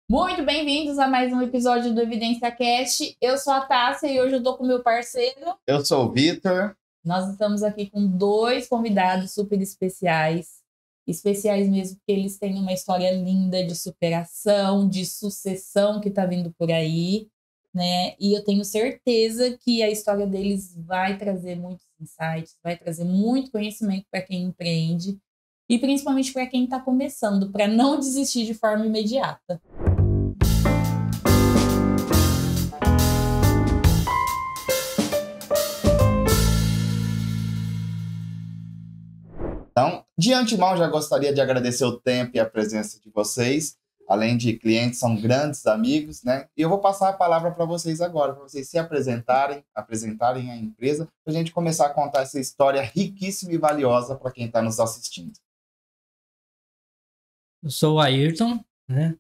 Muito bem-vindos a mais um episódio do Evidência Cast. Eu sou a Tássia e hoje eu tô com meu parceiro. Eu sou o Vitor. Nós estamos aqui com dois convidados super especiais. Especiais mesmo, porque eles têm uma história linda de superação, de sucessão que tá vindo por aí, né? E eu tenho certeza que a história deles vai trazer muitos insights, vai trazer muito conhecimento para quem empreende e principalmente para quem está começando, para não desistir de forma imediata. Então, de antemão, já gostaria de agradecer o tempo e a presença de vocês. Além de clientes, são grandes amigos, né? E eu vou passar a palavra para vocês agora, para vocês se apresentarem a empresa, para a gente começar a contar essa história riquíssima e valiosa para quem está nos assistindo. Eu sou o Ayrton, né?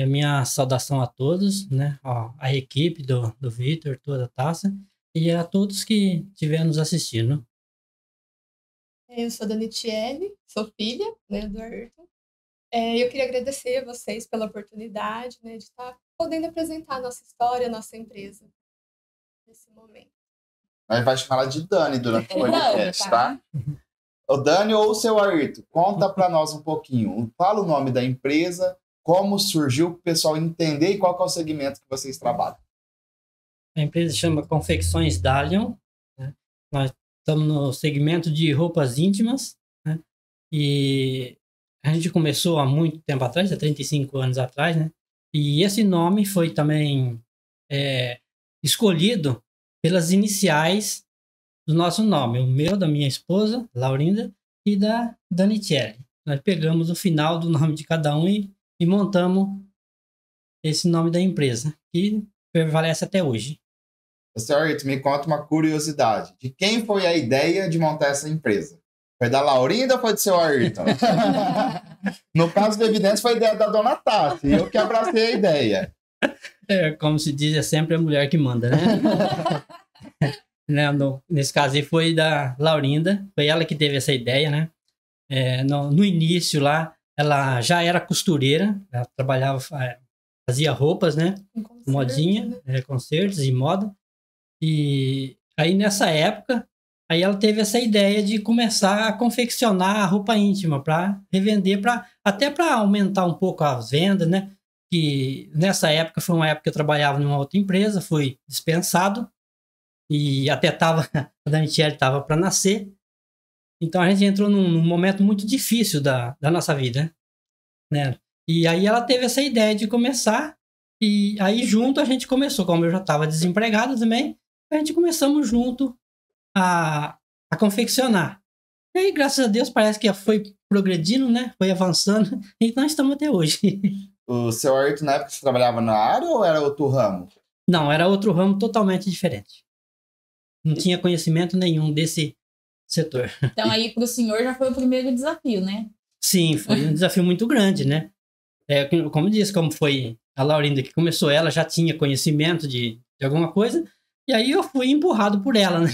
Minha saudação a todos, né? A equipe do Vitor, toda a Taça, e a todos que estiverem nos assistindo. Eu sou a Danitiele, sou filha, né, do Ayrton. Eu queria agradecer a vocês pela oportunidade, né, de estar podendo apresentar a nossa história, a nossa empresa nesse momento. Nós vamos chamar ela de Dani durante o podcast, tá? O Dani ou o seu Ayrton, conta para nós um pouquinho. Fala o nome da empresa, como surgiu, para o pessoal entender e qual que é o segmento que vocês trabalham. A empresa chama Confecções Dalion, né? Nós estamos no segmento de roupas íntimas, né? E a gente começou há muito tempo atrás, há 35 anos atrás, né? E esse nome foi também escolhido pelas iniciais do nosso nome, o meu, da minha esposa, Laurinda, e da Danitiele. Nós pegamos o final do nome de cada um e montamos esse nome da empresa, que prevalece até hoje. Senhor Ayrton, me conta uma curiosidade. De quem foi a ideia de montar essa empresa? Foi da Laurinda ou foi do seu Ayrton? No caso do Evidência, foi a ideia da dona Tati. Eu que abracei a ideia. Como se diz, é sempre a mulher que manda, né? Nesse caso aí foi da Laurinda. Foi ela que teve essa ideia, né? No início lá, ela já era costureira. Ela trabalhava, fazia roupas, né? Modinha, né? Concertos e moda. E aí nessa época, aí ela teve essa ideia de começar a confeccionar a roupa íntima para revender, até para aumentar um pouco as vendas, né? Que nessa época foi uma época que eu trabalhava numa outra empresa, fui dispensado e até a Danitiele estava para nascer. Então a gente entrou num momento muito difícil da nossa vida, né? E aí ela teve essa ideia de começar e aí junto a gente começou, como eu já estava desempregado também, a gente começamos junto a confeccionar. E aí, graças a Deus, parece que foi progredindo, né? Foi avançando. Então, estamos até hoje. O seu Ayrton, na época, você trabalhava na área ou era outro ramo? Não, era outro ramo totalmente diferente. Não tinha conhecimento nenhum desse setor. Então, aí, para o senhor, já foi o primeiro desafio, né? Sim, foi um desafio muito grande, né? Como disse, como foi a Laurinda que começou, ela já tinha conhecimento de alguma coisa. E aí eu fui empurrado por ela, né?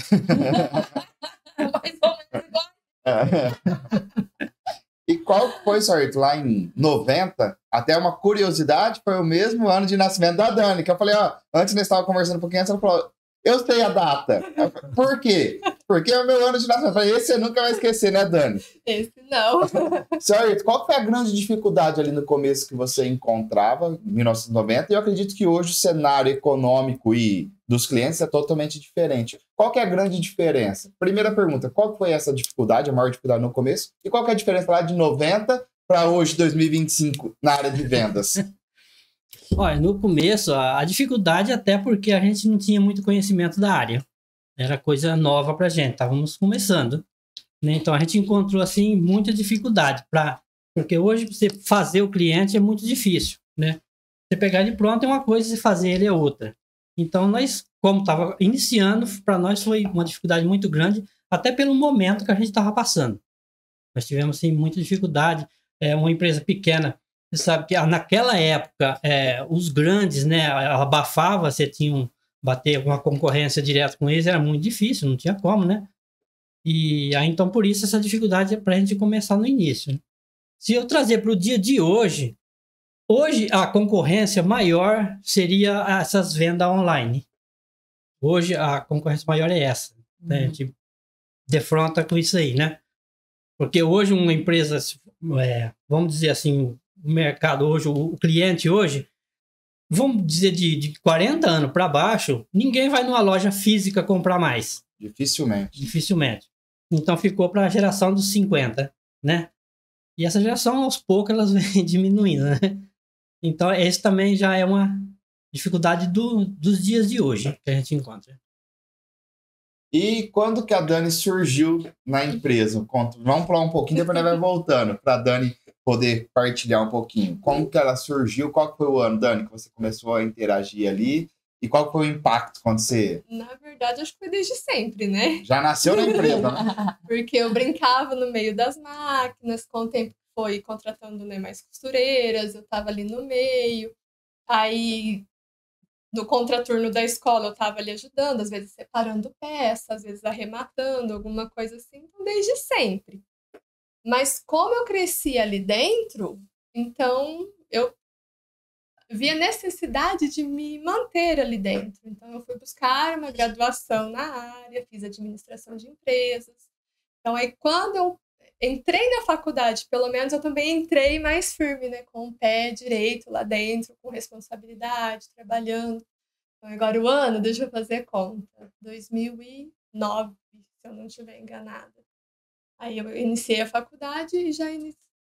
Mais ou menos igual. E qual foi, senhor Ayrton, lá em 90? Até uma curiosidade, foi o mesmo ano de nascimento da Dani, que eu falei, antes nós estávamos conversando um pouquinho antes, ela falou, eu sei a data. Por quê? Porque é o meu ano de nascimento. Eu falei, esse você nunca vai esquecer, né, Dani? Esse não. Senhor Ayrton, qual foi a grande dificuldade ali no começo que você encontrava, em 1990? E eu acredito que hoje o cenário econômico e dos clientes é totalmente diferente. Qual que é a grande diferença? Primeira pergunta, qual foi essa dificuldade, a maior dificuldade no começo? E qual que é a diferença lá de 90 para hoje, 2025, na área de vendas? Olha, no começo, a dificuldade até porque a gente não tinha muito conhecimento da área. Era coisa nova pra gente, estávamos começando, né? Então a gente encontrou, assim, muita dificuldade. Porque hoje você fazer o cliente é muito difícil, né? Você pegar ele pronto é uma coisa e fazer ele é outra. Então nós, como estava iniciando, para nós foi uma dificuldade muito grande, até pelo momento que a gente estava passando. Nós tivemos, assim, muita dificuldade. Uma empresa pequena, você sabe que naquela época os grandes, né, abafava, você tinha bater uma concorrência direta com eles, era muito difícil, não tinha como, né? E aí, então, por isso, essa dificuldade é para a gente começar no início. Se eu trazer para o dia de hoje, Hoje, a concorrência maior seria essas vendas online. Hoje, a concorrência maior é essa. Né? A gente defronta com isso aí, né? Porque hoje uma empresa, vamos dizer assim, o mercado hoje, o cliente hoje, vamos dizer de 40 anos para baixo, ninguém vai numa loja física comprar mais. Dificilmente. Então ficou para a geração dos 50, né? E essa geração, aos poucos, elas vêm diminuindo, né? Então, esse também já é uma dificuldade dos dias de hoje que a gente encontra. E quando que a Dani surgiu na empresa? Vamos pular um pouquinho, depois ela vai voltando, para a Dani poder partilhar um pouquinho. Como que ela surgiu? Qual foi o ano, Dani, que você começou a interagir ali? E qual foi o impacto quando você... Na verdade, acho que foi desde sempre, né? Já nasceu na empresa, né? Porque eu brincava no meio das máquinas, com o tempo foi contratando, né, mais costureiras, eu estava ali no meio. Aí, no contraturno da escola, eu estava ali ajudando, às vezes separando peças, às vezes arrematando, alguma coisa assim. Então, desde sempre. Mas como eu cresci ali dentro, então eu vi a necessidade de me manter ali dentro. Então, eu fui buscar uma graduação na área, fiz administração de empresas. Então, aí, quando eu entrei na faculdade, pelo menos eu também entrei mais firme, né? Com o pé direito lá dentro, com responsabilidade, trabalhando. Então, agora o ano, deixa eu fazer conta, 2009, se eu não estiver enganada. Aí eu iniciei a faculdade e já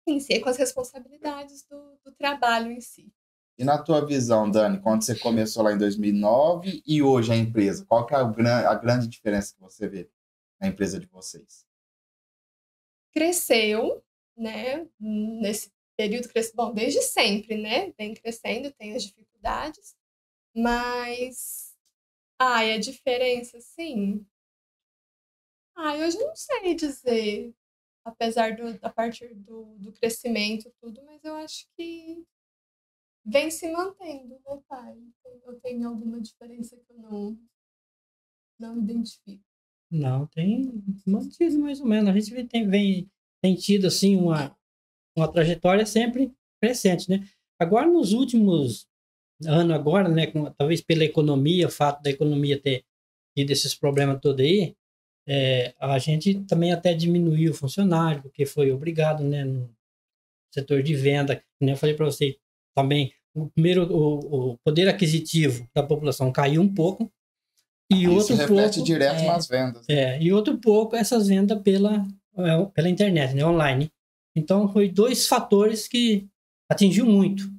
iniciei com as responsabilidades do trabalho em si. E na tua visão, Dani, quando você começou lá em 2009 e hoje a empresa, qual que é a grande diferença que você vê na empresa de vocês? Cresceu, né? Nesse período, bom, desde sempre, né? Vem crescendo, tem as dificuldades, mas a diferença, sim. Hoje eu não sei dizer, apesar a partir do crescimento tudo, mas eu acho que vem se mantendo, meu pai. Eu tenho alguma diferença que eu não identifico. Não, tem mantido mais ou menos. A gente tem tido assim uma trajetória sempre crescente, né? Agora, nos últimos anos, agora, né, talvez pela economia, o fato da economia ter tido esses problemas todos aí, a gente também até diminuiu o funcionário, porque foi obrigado, né, no setor de venda. Né, eu falei para você também, o poder aquisitivo da população caiu um pouco. E isso reflete direto nas vendas. E outro pouco essas vendas pela internet, né, online. Então, foi 2 fatores que atingiu muito.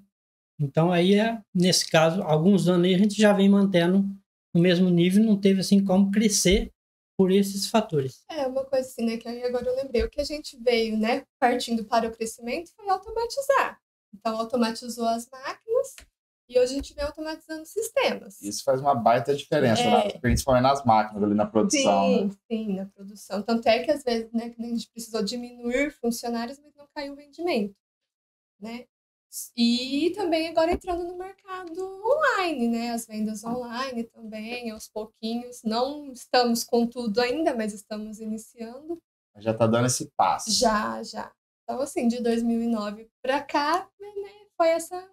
Então, aí, nesse caso, alguns anos aí a gente já vem mantendo no mesmo nível, não teve assim como crescer por esses fatores. Uma coisa assim, né, que aí agora eu lembrei, o que a gente veio, né, partindo para o crescimento foi automatizar. Então, automatizou as máquinas. E hoje a gente vem automatizando sistemas. Isso faz uma baita diferença, principalmente nas máquinas, ali na produção. Sim, né? Sim, na produção. Tanto é que, às vezes, né, que a gente precisou diminuir funcionários, mas não caiu o rendimento. Né? E também agora entrando no mercado online, né? As vendas online também, aos pouquinhos. Não estamos com tudo ainda, mas estamos iniciando. Já está dando esse passo. Já. Então, assim, de 2009 para cá, né? Foi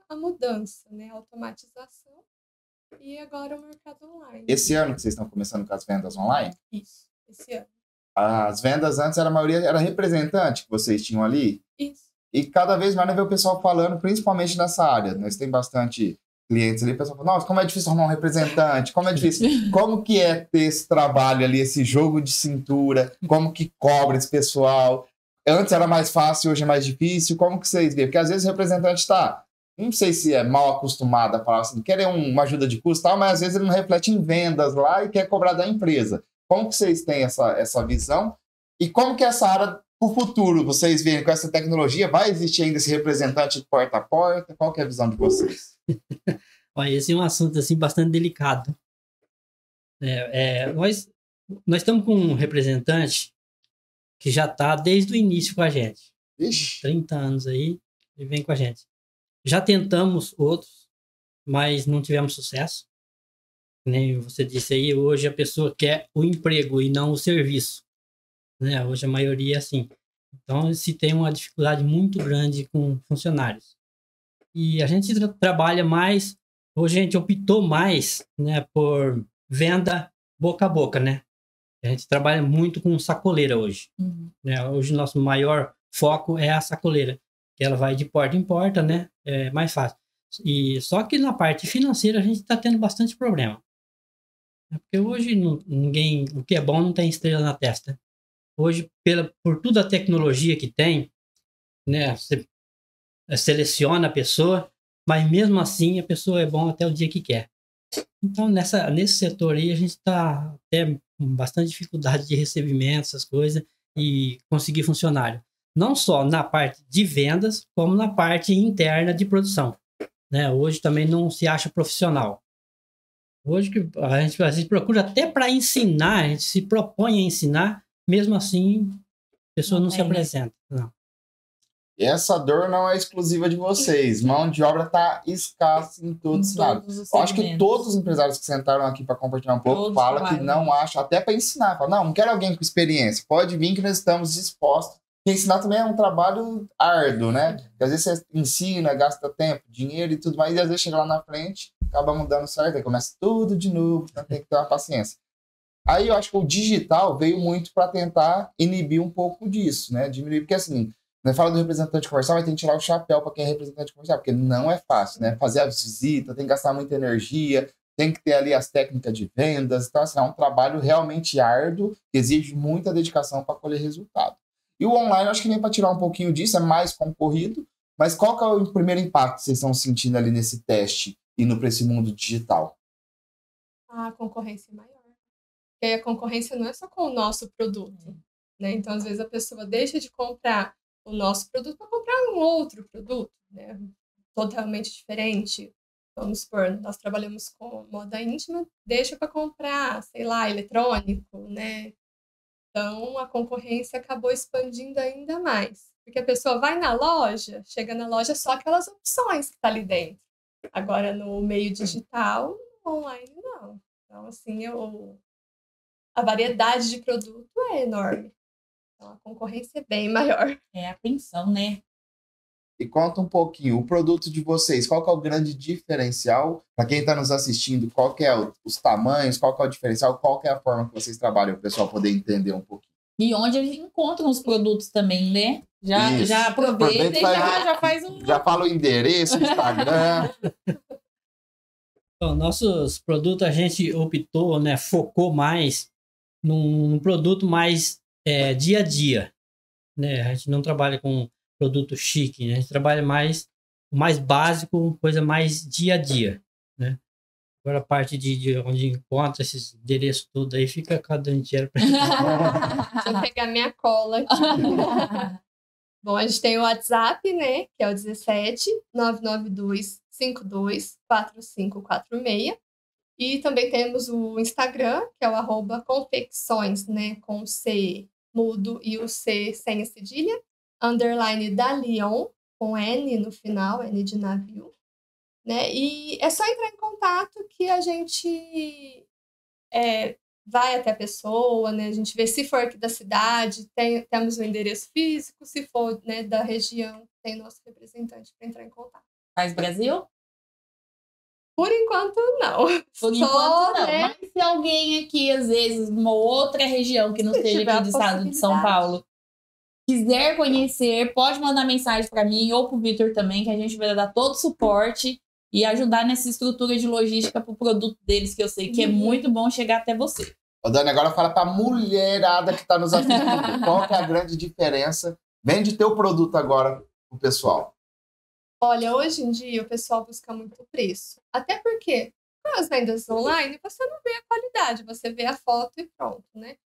a mudança, né? A automatização e agora o mercado online. Esse ano que vocês estão começando com as vendas online? Isso, esse ano. As vendas antes, a maioria era representante que vocês tinham ali? Isso. E cada vez mais vê o pessoal falando, principalmente nessa área. Nós temos bastante clientes ali, o pessoal fala, nossa, como é difícil arrumar um representante, como é difícil. Como que é ter esse trabalho ali, esse jogo de cintura, como que cobra esse pessoal? Antes era mais fácil, hoje é mais difícil. Como que vocês veem? Porque às vezes o representante está, não sei se é mal acostumado a falar assim, quer uma ajuda de custo, tal, mas às vezes ele não reflete em vendas lá e quer cobrar da empresa. Como que vocês têm essa visão? E como que essa área, o futuro, vocês veem com essa tecnologia, vai existir ainda esse representante de porta a porta? Qual que é a visão de vocês? Olha, esse é um assunto assim, bastante delicado. Nós estamos com um representante que já está desde o início com a gente. Ixi. 30 anos aí, ele vem com a gente. Já tentamos outros, mas não tivemos sucesso. Nem você disse aí, hoje a pessoa quer o emprego e não o serviço. Né? Hoje a maioria é assim. Então, se tem uma dificuldade muito grande com funcionários. E a gente trabalha mais, hoje a gente optou mais, né, por venda boca a boca, né? A gente trabalha muito com sacoleira hoje, né? Hoje o nosso maior foco é a sacoleira, que ela vai de porta em porta, né? É mais fácil. E só que na parte financeira a gente está tendo bastante problema. Porque hoje ninguém, o que é bom não tem estrela na testa. Hoje, por toda a tecnologia que tem, né? Você seleciona a pessoa, mas mesmo assim a pessoa é bom até o dia que quer. Então, nesse setor aí, a gente está até com bastante dificuldade de recebimento, essas coisas, e conseguir funcionário. Não só na parte de vendas, como na parte interna de produção, né? Hoje também não se acha profissional. Hoje que a gente procura até para ensinar, a gente se propõe a ensinar, mesmo assim, a pessoa não se apresenta. Não. E essa dor não é exclusiva de vocês. Mão de obra está escassa em todos os lados. Eu acho que todos os empresários que sentaram aqui para compartilhar um pouco falam que não acham, até para ensinar. Falam, não quero alguém com experiência. Pode vir que nós estamos dispostos. Porque ensinar também é um trabalho árduo, né? Porque às vezes você ensina, gasta tempo, dinheiro e tudo mais, e às vezes chega lá na frente, acaba mudando certo, aí começa tudo de novo, então tem que ter uma paciência. Aí eu acho que o digital veio muito para tentar inibir um pouco disso, né? Diminuir, porque assim, não fala do representante comercial, mas tem que tirar o chapéu para quem é representante comercial, porque não é fácil, né? Fazer a visita, tem que gastar muita energia, tem que ter ali as técnicas de vendas, então assim, é um trabalho realmente árduo, que exige muita dedicação para colher resultado. E o online, eu acho que nem para tirar um pouquinho disso, é mais concorrido, mas qual que é o primeiro impacto que vocês estão sentindo ali nesse teste, indo para esse mundo digital? A concorrência é maior. Porque a concorrência não é só com o nosso produto, né? Então, às vezes, a pessoa deixa de comprar o nosso produto para comprar um outro produto, né? Totalmente diferente. Vamos supor, nós trabalhamos com moda íntima, deixa para comprar, sei lá, eletrônico, né? Então, a concorrência acabou expandindo ainda mais. Porque a pessoa vai na loja, chega na loja só aquelas opções que tá ali dentro. Agora, no meio digital, online, não. Então, assim, a variedade de produto é enorme. Então, a concorrência é bem maior. É a atenção, né? E conta um pouquinho, o produto de vocês, qual que é o grande diferencial? Para quem está nos assistindo, qual que é os tamanhos, qual que é o diferencial, qual que é a forma que vocês trabalham, para o pessoal poder entender um pouquinho. E onde eles encontram os produtos também, né? Já aproveita e já faz um... Já fala o endereço, o Instagram. Então, nossos produtos a gente optou, né, focou mais num produto mais dia a dia, né? A gente não trabalha com produto chique, né? A gente trabalha mais o mais básico, coisa mais dia a dia, né? Agora a parte de onde encontra esses endereços tudo aí fica cada dinheiro para Deixa eu pegar minha cola aqui. Bom, a gente tem o WhatsApp, né? Que é o 17 992 52 4546. E também temos o Instagram, que é o @confecções, né? Com C mudo e o C sem a cedilha. _ da Lyon, com N no final, N de navio. Né? E é só entrar em contato que a gente vai até a pessoa, né? A gente vê se for aqui da cidade, temos o endereço físico, se for, né, da região, tem nosso representante para entrar em contato. Faz Brasil? Por enquanto, não. Por enquanto, não. Né? Mas se alguém aqui, às vezes, uma outra região que não seja aqui do estado de São Paulo, quiser conhecer, pode mandar mensagem para mim ou para o Vitor também, que a gente vai dar todo o suporte e ajudar nessa estrutura de logística para o produto deles, que eu sei que é muito bom chegar até você. Ô, Dani, agora fala para a mulherada que está nos assistindo. Qual que é a grande diferença? Vende teu produto agora pro pessoal. Olha, hoje em dia o pessoal busca muito preço. Até porque com as vendas online você não vê a qualidade, você vê a foto e pronto, né?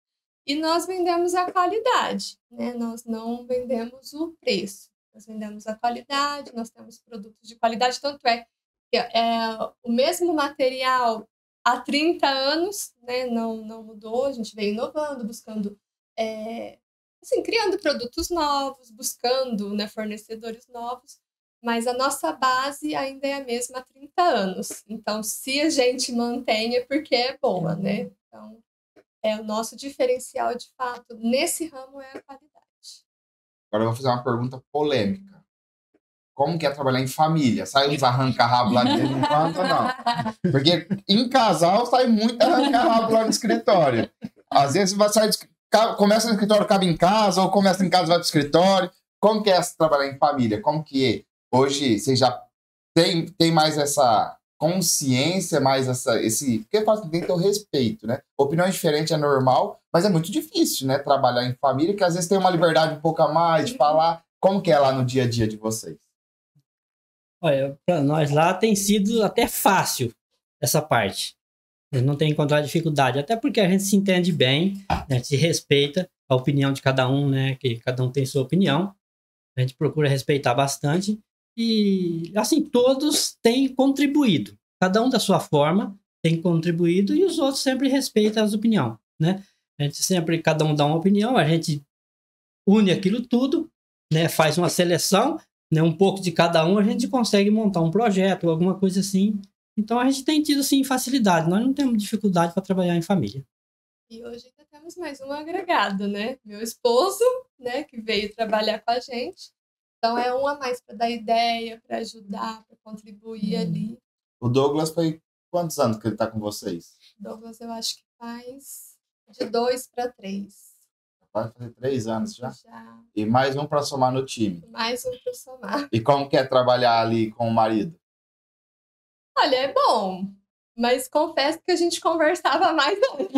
E nós vendemos a qualidade, né? Nós não vendemos o preço. Nós vendemos a qualidade, nós temos produtos de qualidade, tanto é que o mesmo material há 30 anos, né? Não mudou, a gente veio inovando, buscando, assim, criando produtos novos, buscando, né, fornecedores novos, mas a nossa base ainda é a mesma há 30 anos. Então, se a gente mantém é porque é boa, né? Então, o nosso diferencial, de fato, nesse ramo é a qualidade. Agora eu vou fazer uma pergunta polêmica. como que é trabalhar em família? Sai uns arranca-rabo lá de vez em quando ou não? Porque em casal sai muito arranca-rabo lá no escritório. Às vezes vai sair, começa no escritório, acaba em casa, ou começa em casa, vai pro escritório. Como que é trabalhar em família? Como que hoje você já tem mais essa consciência, mais esse... Porque tem que ter o respeito, né? Opiniões diferentes é normal, mas é muito difícil, né? Trabalhar em família, que às vezes tem uma liberdade um pouco a mais de falar. Como que é lá no dia a dia de vocês? Olha, para nós lá tem sido até fácil essa parte. Não tem encontrado dificuldade, até porque a gente se entende bem, né? A gente se respeita a opinião de cada um, né? Que cada um tem sua opinião. A gente procura respeitar bastante. E, assim, todos têm contribuído. Cada um da sua forma tem contribuído e os outros sempre respeitam as opiniões, né? A gente sempre, cada um dá uma opinião, a gente une aquilo tudo, né? Faz uma seleção, né? Um pouco de cada um, a gente consegue montar um projeto, alguma coisa assim. Então, a gente tem tido, sim, facilidade. Nós não temos dificuldade para trabalhar em família. E hoje ainda temos mais um agregado, né? Meu esposo, né? Que veio trabalhar com a gente. Então, é um a mais para dar ideia, para ajudar, para contribuir ali. O Douglas foi quantos anos que ele está com vocês? Douglas, eu acho que faz de 2 para 3. Vai fazer 3 anos já? E mais um para somar no time. Mais um para somar. E como que é trabalhar ali com o marido? Olha, é bom. Mas confesso que a gente conversava mais antes.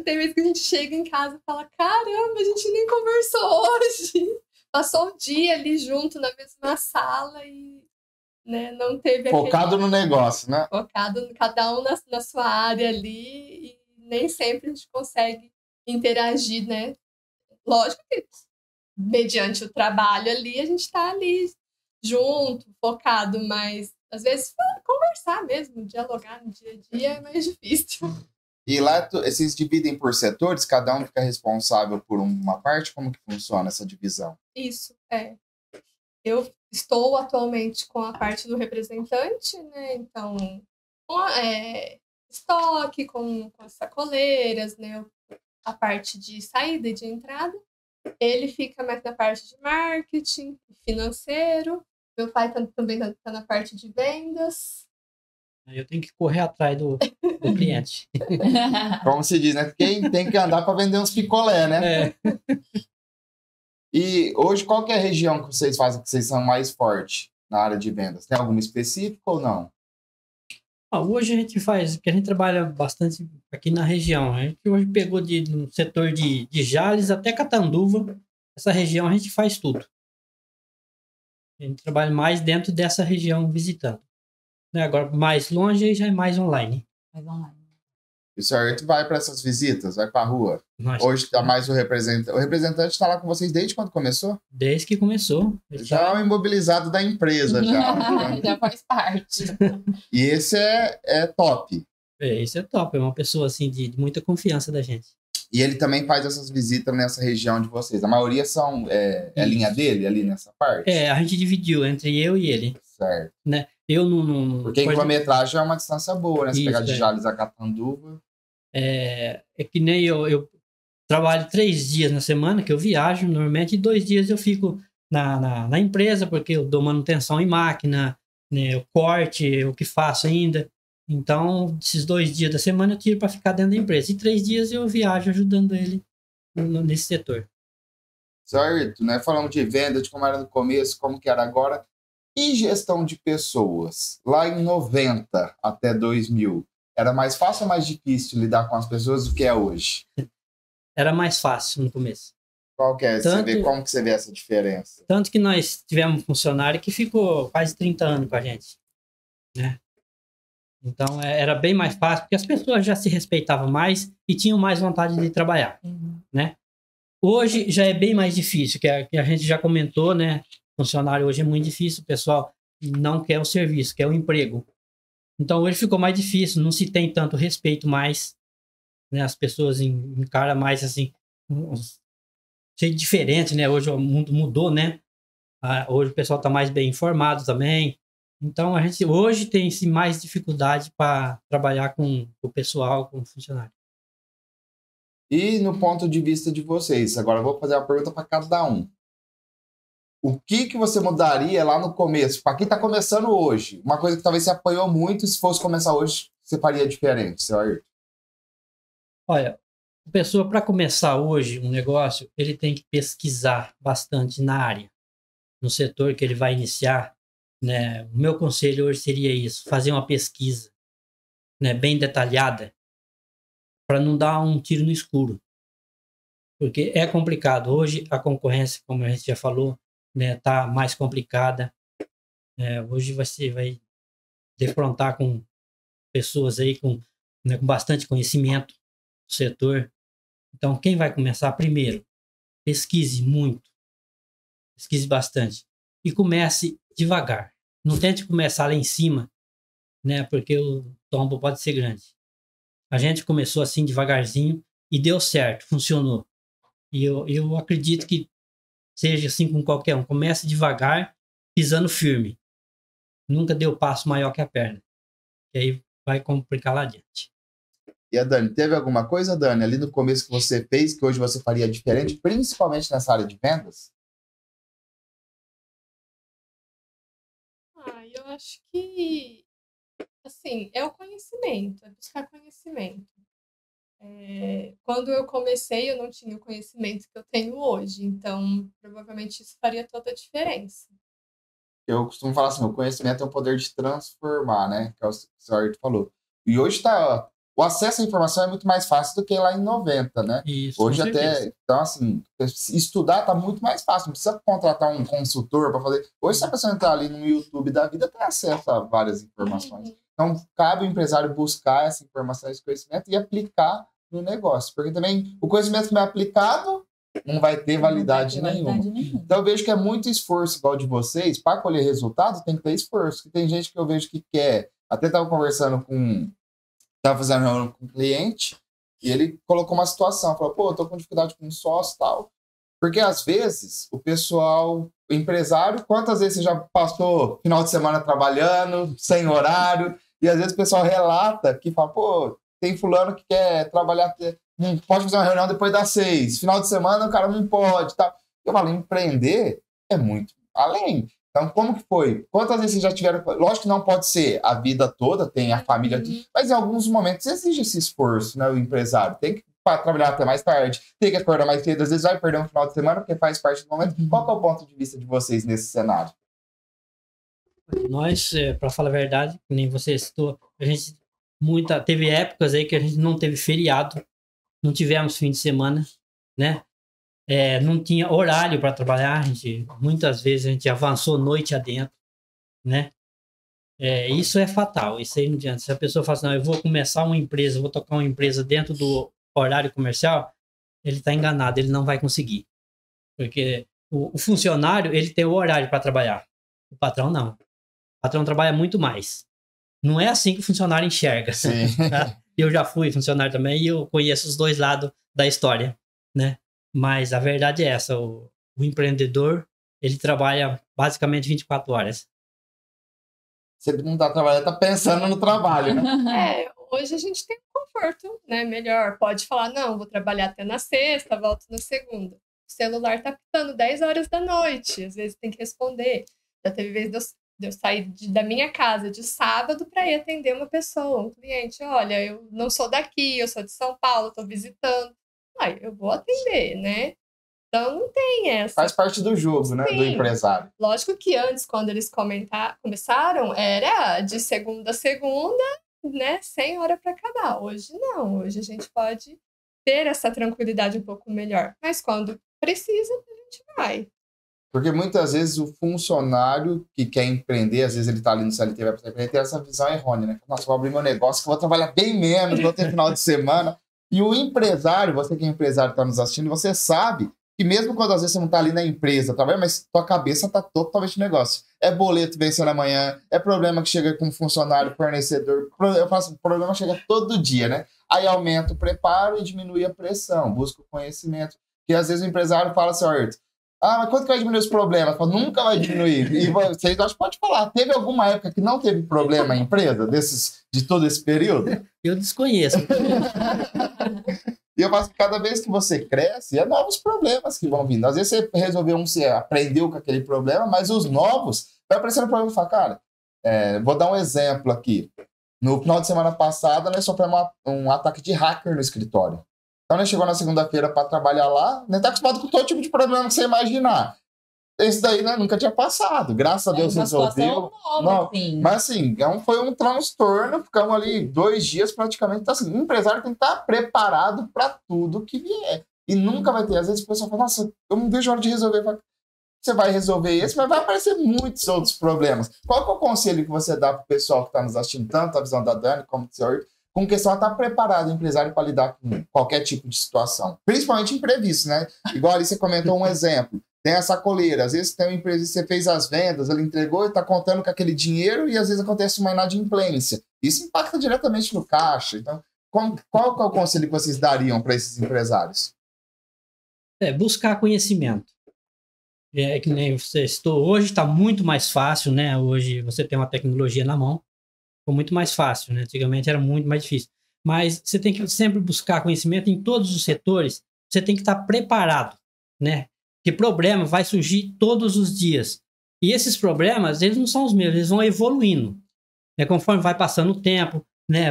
Tem vezes que a gente chega em casa e fala, caramba, a gente nem conversou hoje. Passou o dia ali junto na mesma sala e, né, não teve focado no negócio, né? Focado, cada um na sua área ali, e nem sempre a gente consegue interagir, né? Lógico que, mediante o trabalho ali, a gente está ali junto, focado, mas às vezes conversar mesmo, dialogar no dia a dia é mais difícil. E lá vocês dividem por setores? Cada um fica responsável por uma parte? Como que funciona essa divisão? Isso, é. Eu estou atualmente com a parte do representante, né? Então, estoque, com as sacoleiras, né? A parte de saída e de entrada. Ele fica mais na parte de marketing, financeiro. Meu pai também está na parte de vendas. Eu tenho que correr atrás do cliente. Como se diz, né? Quem tem que andar para vender uns picolé, né? É. E hoje, qual que é a região que vocês fazem que vocês são mais fortes na área de vendas? Tem alguma específica ou não? Hoje a gente faz, que a gente trabalha bastante aqui na região. A gente hoje pegou no setor de Jales até Catanduva. Essa região a gente faz tudo. A gente trabalha mais dentro dessa região visitando. Agora, mais longe já é mais online. Mais online. E o senhor vai para essas visitas? Vai para a rua? Hoje está mais o representante. O representante está lá com vocês desde quando começou? Desde que começou. Já é o imobilizado da empresa, já. Já faz parte. E esse é top. Esse é top. É uma pessoa assim, de muita confiança da gente. E ele também faz essas visitas nessa região de vocês. A maioria são linha dele, ali nessa parte? A gente dividiu entre eu e ele. Certo. Né? Eu não... Porque a quilometragem é uma distância boa, né? Se pegar de Isso, Jales a Catanduva. É que nem eu trabalho 3 dias na semana, que eu viajo. Normalmente, 2 dias eu fico na empresa, porque eu dou manutenção em máquina, né? O corte, o que faço ainda. Então, esses 2 dias da semana eu tiro para ficar dentro da empresa. E 3 dias eu viajo ajudando ele nesse setor. Certo, né? Falamos de venda, de como era no começo, como que era agora. E gestão de pessoas? Lá em 90 até 2000, era mais fácil ou mais difícil lidar com as pessoas do que é hoje? Era mais fácil no começo. Qual que é? Como que você vê essa diferença? Tanto que nós tivemos um funcionário que ficou quase 30 anos com a gente, né? Então, era bem mais fácil, porque as pessoas já se respeitavam mais e tinham mais vontade de trabalhar, né? Hoje já é bem mais difícil, que a gente já comentou, né? Funcionário hoje é muito difícil, o pessoal não quer o serviço, quer o emprego. Então, hoje ficou mais difícil, não se tem tanto respeito mais, né? As pessoas encaram mais, assim, jeito diferente, né? Hoje o mundo mudou, né? Hoje o pessoal está mais bem informado também. Então, a gente hoje tem mais dificuldade para trabalhar com o pessoal, com o funcionário. E no ponto de vista de vocês, agora eu vou fazer uma pergunta para cada um. o que você mudaria lá no começo? Para quem está começando hoje, uma coisa que talvez você apanhou muito, e se fosse começar hoje, você faria diferente, seu Ayrton? Olha, a pessoa, para começar hoje um negócio, ele tem que pesquisar bastante na área, no setor que ele vai iniciar, né? O meu conselho hoje seria isso, fazer uma pesquisa, né, bem detalhada, para não dar um tiro no escuro. Porque é complicado. Hoje a concorrência, como a gente já falou, né, tá mais complicada. Hoje você vai defrontar com pessoas aí né, com bastante conhecimento do setor. Então, quem vai começar primeiro? Pesquise muito. Pesquise bastante. E comece devagar. Não tente começar lá em cima, né, porque o tombo pode ser grande. A gente começou assim devagarzinho e deu certo, funcionou. E eu acredito que seja assim com qualquer um. Comece devagar, pisando firme. Nunca dê o passo maior que a perna. E aí vai complicar lá adiante. E a Dani, teve alguma coisa, Dani, ali no começo que você fez, que hoje você faria diferente, principalmente nessa área de vendas? Eu acho que, assim, é o conhecimento, é buscar conhecimento. Quando eu comecei, eu não tinha o conhecimento que eu tenho hoje, então provavelmente isso faria toda a diferença. Eu costumo falar assim, o conhecimento é o poder de transformar, né? Que é o que o senhor Ayrton falou. E hoje o acesso à informação é muito mais fácil do que lá em 90, né? Isso, hoje com certeza. até, então assim, estudar tá muito mais fácil, não precisa contratar um consultor para fazer. Hoje, se a pessoa entrar ali no YouTube da vida, tem acesso a várias informações. Então, cabe ao empresário buscar essa informação, esse conhecimento e aplicar no negócio. Porque também o conhecimento que não é aplicado não vai ter validade nenhuma. Então, eu vejo que é muito esforço, igual de vocês, para colher resultado, tem que ter esforço. E tem gente que eu vejo que quer. Até estava conversando estava fazendo reunião com um cliente e ele colocou uma situação, falou, pô, eu tô com dificuldade com sócio e tal. Porque, às vezes, o empresário, quantas vezes você já passou final de semana trabalhando, sem horário, e às vezes o pessoal relata que fala, pô, tem fulano que quer trabalhar, não pode fazer uma reunião depois das 6, final de semana o cara não pode, tá? Eu falo, empreender é muito além. Então, como que foi? Quantas vezes vocês já tiveram... Lógico que não pode ser a vida toda, tem a família... Mas em alguns momentos exige esse esforço, né? O empresário tem que trabalhar até mais tarde, tem que acordar mais cedo, às vezes vai perder um final de semana, porque faz parte do momento. Qual que é o ponto de vista de vocês nesse cenário? Nós, para falar a verdade, nem você citou, a gente teve épocas aí que a gente não teve feriado, não tivemos fim de semana, né? Não tinha horário para trabalhar, muitas vezes a gente avançou noite adentro, né? Isso é fatal, isso aí não adianta. Se a pessoa fala assim, não, eu vou começar uma empresa, vou tocar uma empresa dentro do horário comercial, ele está enganado, ele não vai conseguir. Porque o funcionário, ele tem o horário para trabalhar, o patrão não. O patrão trabalha muito mais. Não é assim que o funcionário enxerga. Tá? Eu já fui funcionário também e eu conheço os dois lados da história, né? Mas a verdade é essa, o empreendedor, ele trabalha basicamente 24 horas. Você não está trabalhando, está pensando no trabalho, né? Hoje a gente tem um conforto, né? Melhor. Pode falar, não, vou trabalhar até na sexta, volto na segunda. O celular tá pitando 10 horas da noite, às vezes tem que responder. Já teve vez de eu sair da minha casa de sábado para ir atender uma pessoa, um cliente. Olha, eu não sou daqui, eu sou de São Paulo, estou visitando. Eu vou atender, né? Então não tem essa. Faz parte do jogo, né? Sim. Do empresário. Lógico que antes, quando eles começaram, era de segunda a segunda, né? 100 horas para acabar. Hoje não. Hoje a gente pode ter essa tranquilidade um pouco melhor. Mas quando precisa, a gente vai. Porque muitas vezes o funcionário que quer empreender, às vezes ele está ali no CLT, vai para empreender, tem essa visão errônea, né? Nossa, vou abrir meu negócio que eu vou trabalhar bem menos, vou ter final de semana. E o empresário, você que é empresário está nos assistindo, você sabe que mesmo quando às vezes você não está ali na empresa, trabalha, mas tua cabeça está totalmente no negócio. É boleto vencendo amanhã, é problema que chega com funcionário, fornecedor. Eu faço, o problema chega todo dia, né? Aí aumenta o preparo e diminui a pressão, busca o conhecimento. Porque às vezes o empresário fala assim, Ayrton, mas quanto que vai diminuir os problemas? Falo, nunca vai diminuir. E vocês acho que pode falar. Teve alguma época que não teve problema a empresa de todo esse período? Eu desconheço. E eu faço que cada vez que você cresce, é novos problemas que vão vindo. Às vezes você resolveu você aprendeu com aquele problema, mas os novos, vai aparecendo problema e fala, cara, vou dar um exemplo aqui. No final de semana passada, nós sofremos um ataque de hacker no escritório. Então, nós chegou na segunda-feira para trabalhar lá, nós tá acostumado com todo tipo de problema que você imaginar. Esse daí, né, nunca tinha passado. Graças a Deus resolveu. Nova, assim. Mas assim, foi um transtorno. Ficamos ali 2 dias praticamente. Então, assim, o empresário tem que estar preparado para tudo que vier. E nunca vai ter. Às vezes o pessoal fala, nossa, eu não vejo hora de resolver. Você vai resolver esse, mas vai aparecer muitos outros problemas. Qual que é o conselho que você dá para o pessoal que está nos assistindo, tanto a visão da Dani como do senhor, com questão de estar preparado, o empresário, para lidar com qualquer tipo de situação? Principalmente imprevisto, né? Igual ali você comentou um exemplo. Tem a sacoleira, às vezes tem uma empresa que você fez as vendas, ele entregou e está contando com aquele dinheiro e às vezes acontece uma inadimplência. Isso impacta diretamente no caixa. Então, qual que é o conselho que vocês dariam para esses empresários? Buscar conhecimento. Que nem você citou, hoje está muito mais fácil, né? Hoje você tem uma tecnologia na mão, ficou muito mais fácil, né? Antigamente era muito mais difícil. Mas você tem que sempre buscar conhecimento em todos os setores, você tem que estar preparado, né? Que problema vai surgir todos os dias. E esses problemas, eles não são os mesmos, eles vão evoluindo. Né? Conforme vai passando o tempo, né?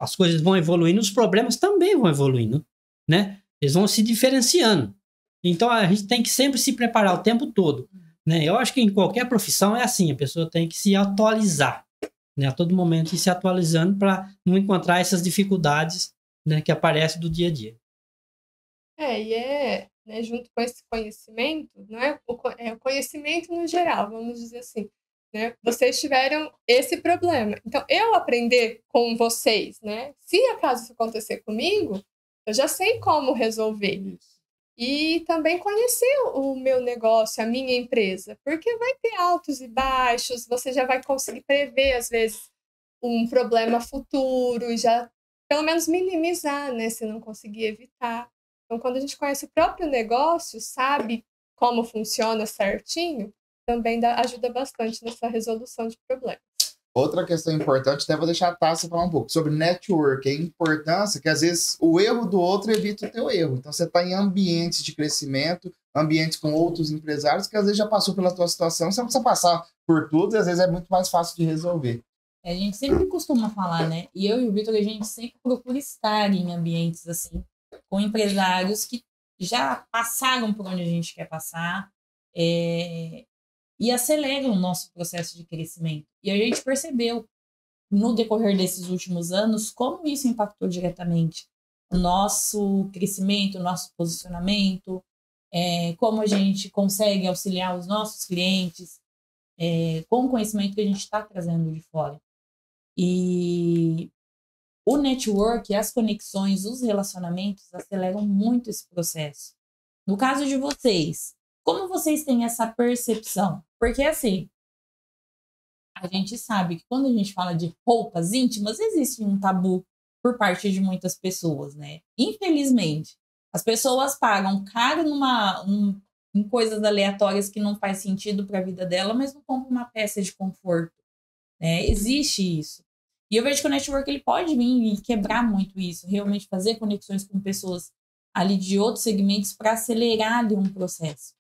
As coisas vão evoluindo, os problemas também vão evoluindo, né? Eles vão se diferenciando. Então, a gente tem que sempre se preparar o tempo todo, né? Eu acho que em qualquer profissão é assim, a pessoa tem que se atualizar, né? A todo momento ir se atualizando para não encontrar essas dificuldades, né, que aparecem do dia a dia. Né, junto com esse conhecimento, não é o conhecimento no geral, vamos dizer assim, né? Vocês tiveram esse problema. Então, eu aprender com vocês, né? Se acaso isso acontecer comigo, eu já sei como resolver isso. E também conhecer o meu negócio, a minha empresa, porque vai ter altos e baixos, você já vai conseguir prever, às vezes, um problema futuro e já, pelo menos, minimizar, né, se não conseguir evitar. Então, quando a gente conhece o próprio negócio, sabe como funciona certinho, também ajuda bastante nessa resolução de problemas. Outra questão importante, até vou deixar a Tássia falar um pouco sobre network, a importância que às vezes o erro do outro evita o teu erro. Então você está em ambientes de crescimento, ambientes com outros empresários que às vezes já passou pela tua situação, você não precisa passar por tudo e às vezes é muito mais fácil de resolver. A gente sempre costuma falar, né? E eu e o Vitor, a gente sempre procura estar em ambientes assim, com empresários que já passaram por onde a gente quer passar, e aceleram o nosso processo de crescimento. E a gente percebeu, no decorrer desses últimos anos, como isso impactou diretamente o nosso crescimento, o nosso posicionamento, como a gente consegue auxiliar os nossos clientes com o conhecimento que a gente está trazendo de fora. E o network, as conexões, os relacionamentos aceleram muito esse processo. No caso de vocês, como vocês têm essa percepção? Porque, assim, a gente sabe que quando a gente fala de roupas íntimas, existe um tabu por parte de muitas pessoas, né? Infelizmente, as pessoas pagam caro em coisas aleatórias que não faz sentido para a vida dela, mas não compram uma peça de conforto, né? Existe isso. E eu vejo que o network ele pode vir e quebrar muito isso, realmente fazer conexões com pessoas ali de outros segmentos para acelerar ali um processo.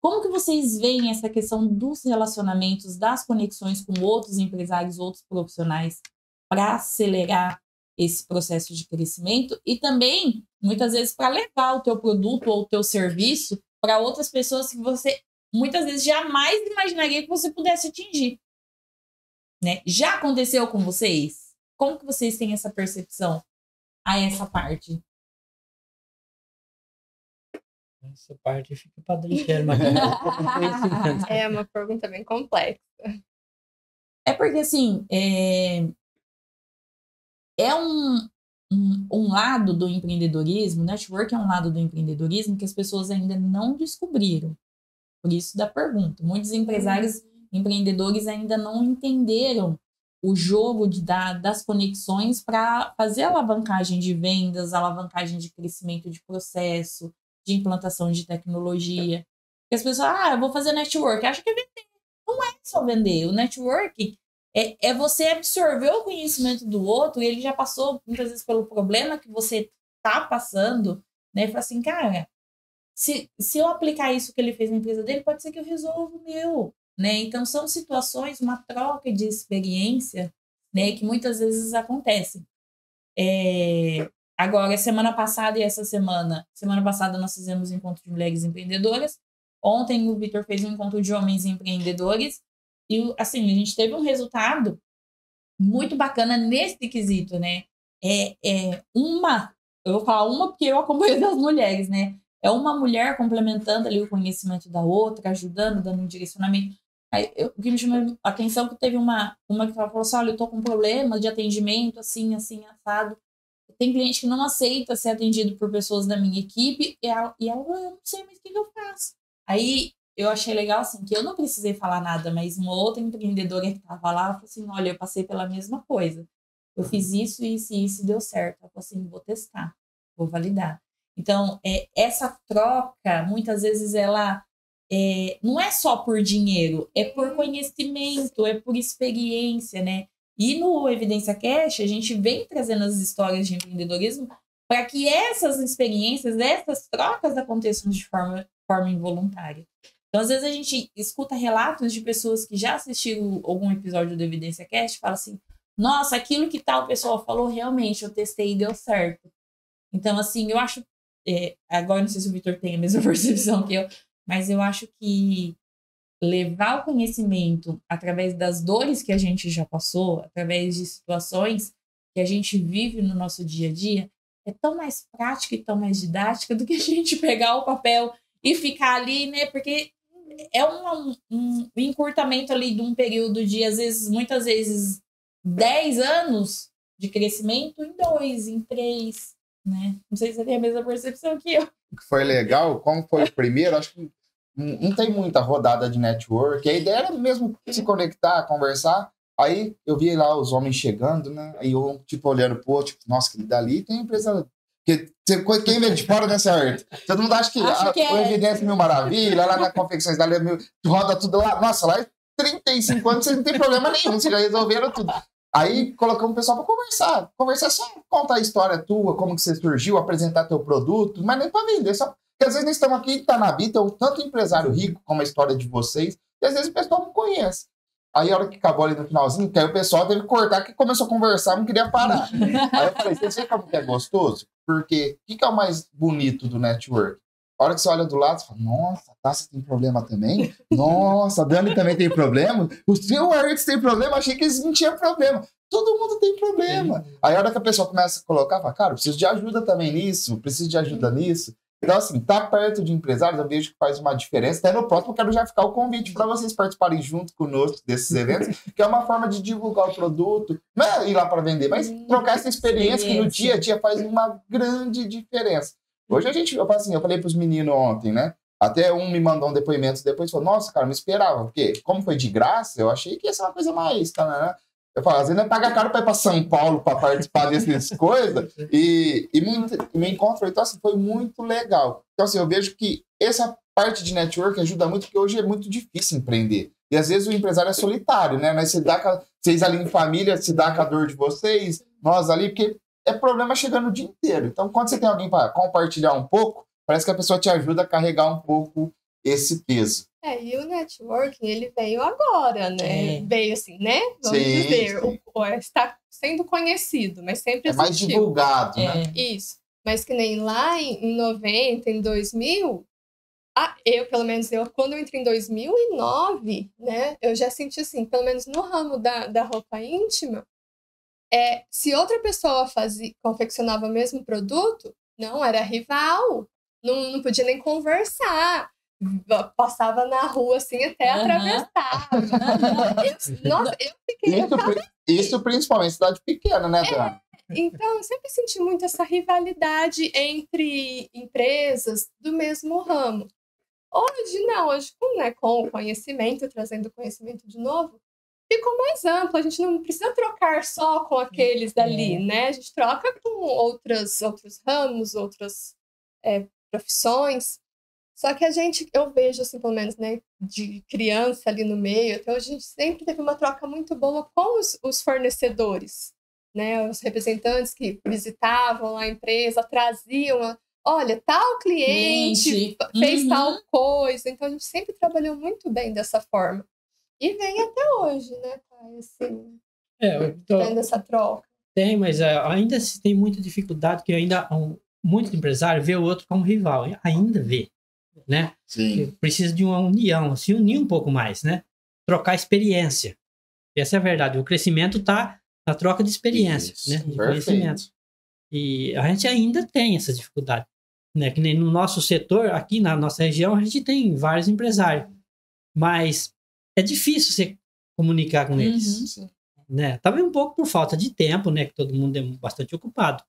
Como que vocês veem essa questão dos relacionamentos, das conexões com outros empresários, outros profissionais, para acelerar esse processo de crescimento e também, muitas vezes, para levar o teu produto ou o teu serviço para outras pessoas que você, muitas vezes, jamais imaginaria que você pudesse atingir? Né? Já aconteceu com vocês? Como que vocês têm essa percepção a essa parte? Essa parte fica para Daniela, mas é uma pergunta bem complexa. É porque, assim, um lado do empreendedorismo, network é um lado do empreendedorismo que as pessoas ainda não descobriram. Por isso da pergunta. Muitos empresários, empreendedores ainda não entenderam o jogo das conexões para fazer alavancagem de vendas, alavancagem de crescimento de processo, de implantação de tecnologia. Porque as pessoas, eu vou fazer network, acha que é vender. Não é só vender. O network é você absorver o conhecimento do outro e ele já passou muitas vezes pelo problema que você tá passando, né? Fala assim, cara, se eu aplicar isso que ele fez na empresa dele, pode ser que eu resolva o meu, né? Então, são situações, uma troca de experiência, né? Que muitas vezes acontecem. Agora, semana passada e essa semana passada nós fizemos um encontro de mulheres empreendedoras. Ontem o Vitor fez um encontro de homens empreendedores. E, assim, a gente teve um resultado muito bacana nesse quesito, né? Eu vou falar uma porque eu acompanho das mulheres, né? É uma mulher complementando ali o conhecimento da outra, ajudando, dando um direcionamento. O que me chamou a atenção é que teve uma que falou assim, olha, eu tô com problema de atendimento, assim, assado. Tem cliente que não aceita ser atendido por pessoas da minha equipe e ela eu não sei mais o que eu faço. Aí eu achei legal, assim, que eu não precisei falar nada, mas uma outra empreendedora que estava lá falou assim, olha, eu passei pela mesma coisa. Eu fiz isso, isso e isso e deu certo. Ela falou assim, vou testar, vou validar. Então, essa troca, muitas vezes, ela não é só por dinheiro, é por conhecimento, é por experiência, né? E no Evidência Cash, a gente vem trazendo as histórias de empreendedorismo para que essas experiências, essas trocas aconteçam de forma involuntária. Então, às vezes, a gente escuta relatos de pessoas que já assistiram algum episódio do Evidência Cash e fala assim, nossa, aquilo que tal pessoa falou, realmente, eu testei e deu certo. Então, assim, eu acho... agora, não sei se o Vitor tem a mesma percepção que eu, mas eu acho que levar o conhecimento através das dores que a gente já passou, através de situações que a gente vive no nosso dia a dia, é tão mais prática e tão mais didática do que a gente pegar o papel e ficar ali, né? Porque é um encurtamento ali de um período de, às vezes, muitas vezes, 10 anos de crescimento em 2, em 3, né? Não sei se você tem a mesma percepção que eu. O que foi legal, como foi o primeiro, acho que não tem muita rodada de network. A ideia era mesmo se conectar, conversar. Aí eu vi lá os homens chegando, né? Aí eu, tipo, olhando pro outro, tipo, nossa, que dali tem empresa. Quem vê de fora, né, certo? Todo mundo acha que o Evidência é Mil Maravilha, lá na Confecções da roda tudo lá. Nossa, lá é 35 anos, vocês não tem problema nenhum, vocês já resolveram tudo. Aí colocamos o pessoal para conversar. Conversar só contar a história tua, como que você surgiu, apresentar teu produto, mas nem para vender, só. Porque às vezes nós estamos aqui, tá na vida, tanto empresário rico como a história de vocês, e às vezes o pessoal não conhece. Aí a hora que acabou ali no finalzinho, que aí o pessoal teve que cortar, que começou a conversar, não queria parar. Aí eu falei, você vê como que é gostoso? Porque o que é o mais bonito do network? A hora que você olha do lado, você fala, nossa, a Tássia tem problema também? Nossa, a Dani também tem problema? O seu Arts tem problema? Achei que eles não tinham problema. Todo mundo tem problema. Aí a hora que a pessoa começa a colocar, fala, cara, eu preciso de ajuda também nisso, preciso de ajuda nisso. Então, assim, tá perto de empresários, eu vejo que faz uma diferença. Até no próximo, eu quero já ficar o convite para vocês participarem junto conosco desses eventos, que é uma forma de divulgar o produto, não é ir lá para vender, mas trocar essa experiência que no dia a dia faz uma grande diferença. Hoje eu falei para os meninos ontem, né? Até um me mandou um depoimento depois, falou, nossa, cara, não esperava, porque como foi de graça, eu achei que ia ser uma coisa mais, tá, né? Eu falo, às vezes não paga caro para ir para São Paulo para participar dessas coisas. E me encontro, então assim, foi muito legal. Então assim, eu vejo que essa parte de network ajuda muito, porque hoje é muito difícil empreender. E às vezes o empresário é solitário, né? Mas vocês ali em família, se dá com a dor de vocês, nós ali, porque é problema chegando o dia inteiro. Então quando você tem alguém para compartilhar um pouco, parece que a pessoa te ajuda a carregar um pouco esse peso. E o networking, ele veio agora, né? Veio assim, né? Vamos dizer, está sendo conhecido, mas sempre existiu. É mais divulgado, né? Isso. Mas que nem lá em 90, em 2000, quando eu entrei em 2009, né? Eu já senti assim, pelo menos no ramo da roupa íntima, se outra pessoa confeccionava o mesmo produto, não, era rival. Não podia nem conversar. Passava na rua assim até atravessar. Eu fiquei. Isso principalmente em cidade pequena, né, Dani? Então, eu sempre senti muito essa rivalidade entre empresas do mesmo ramo. Hoje com o conhecimento, trazendo conhecimento de novo, ficou mais amplo. A gente não precisa trocar só com aqueles dali, né? A gente troca com outros ramos, outras profissões. Só que eu vejo, assim, pelo menos, né, de criança ali no meio, até hoje a gente sempre teve uma troca muito boa com os fornecedores. né? Os representantes que visitavam a empresa traziam, olha, tal cliente fez tal coisa. Então, a gente sempre trabalhou muito bem dessa forma. E vem até hoje, né? Assim, tendo essa troca. Tem, mas ainda se tem muita dificuldade, que ainda muitos empresários vê o outro como rival. Ainda vê, né? Sim. Precisa de uma união, se unir um pouco mais, né? Trocar experiência. Essa é a verdade. O crescimento está na troca de experiência, Isso, né? De perfeito. conhecimento. E a gente ainda tem essa dificuldade, né? Que nem no nosso setor, aqui na nossa região, a gente tem vários empresários. Mas é difícil você comunicar com eles. Né? Também um pouco por falta de tempo, né? Que todo mundo é bastante ocupado.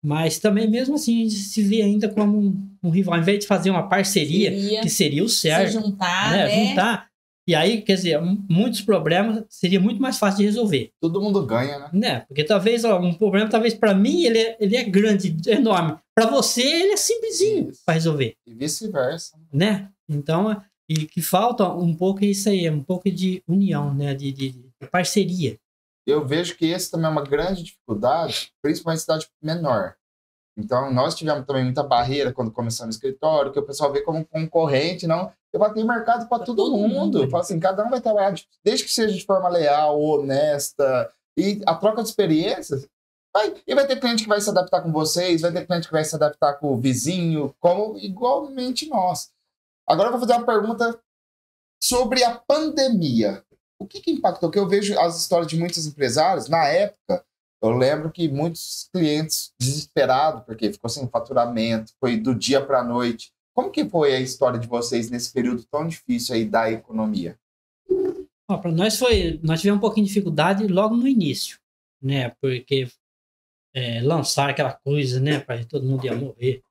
Mas também, mesmo assim, a gente se vê ainda como um rival. Ao invés de fazer uma parceria, que seria o certo. Se juntar, né? Juntar. E aí, quer dizer, muitos problemas seria muito mais fácil de resolver. Todo mundo ganha, né? Porque talvez um problema, talvez para mim, ele é grande, enorme. Para você, ele é simplesinho para resolver. E vice-versa. Né? Então, e que falta um pouco isso aí, um pouco de união, né? De parceria. Eu vejo que esse também é uma grande dificuldade, principalmente em cidade menor. Então, nós tivemos também muita barreira quando começamos no escritório, que o pessoal vê como concorrente, não. Eu botei mercado para todo mundo. Eu falo assim, cada um vai trabalhar, desde que seja de forma leal, honesta, e a troca de experiências. E vai ter cliente que vai se adaptar com vocês, vai ter cliente que vai se adaptar com o vizinho, como igualmente nós. Agora eu vou fazer uma pergunta sobre a pandemia. O que impactou? Porque eu vejo as histórias de muitos empresários, na época, eu lembro que muitos clientes desesperados, porque ficou sem faturamento, foi do dia para a noite. Como que foi a história de vocês nesse período tão difícil aí da economia? Para nós nós tivemos um pouquinho de dificuldade logo no início, né? Porque lançar aquela coisa, né? Para todo mundo ia morrer.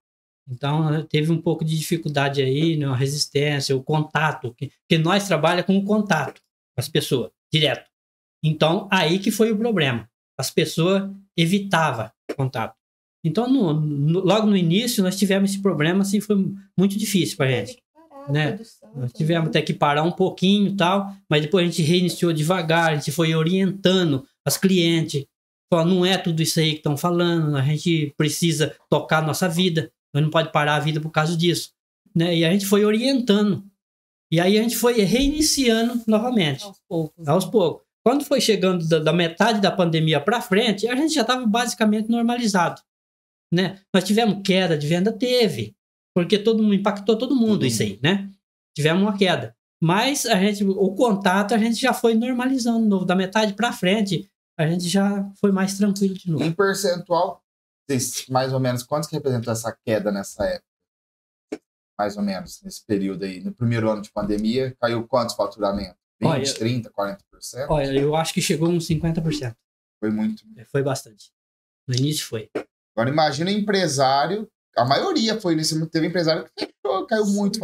Então, teve um pouco de dificuldade aí, né? A resistência, o contato, que nós trabalhamos com o contato com as pessoas, direto. Então, aí que foi o problema. As pessoas evitavam contato. Então, logo no início, nós tivemos esse problema, assim, foi muito difícil para a gente. Né? Nós tivemos até que parar um pouquinho e tal, mas depois a gente reiniciou devagar, a gente foi orientando as clientes. Falou, não é tudo isso aí que estão falando, a gente precisa tocar a nossa vida, nós não pode parar a vida por causa disso. Né? E a gente foi orientando. E aí a gente foi reiniciando novamente. Aos poucos. Quando foi chegando da metade da pandemia para frente, a gente já estava basicamente normalizado. Né? Nós tivemos queda de venda? Teve. Porque impactou todo mundo isso aí, né? Tivemos uma queda. Mas o contato a gente já foi normalizando de novo. Da metade para frente, a gente já foi mais tranquilo de novo. Em percentual, mais ou menos, quantos que representou essa queda nessa época? Mais ou menos, nesse período aí. No primeiro ano de pandemia, caiu quantos faturamentos? 20, 30, 40%? Olha, eu acho que chegou uns 50%. Foi muito. Foi bastante. No início foi. Agora imagina empresário, a maioria foi nesse, teve empresário que fechou, caiu muito.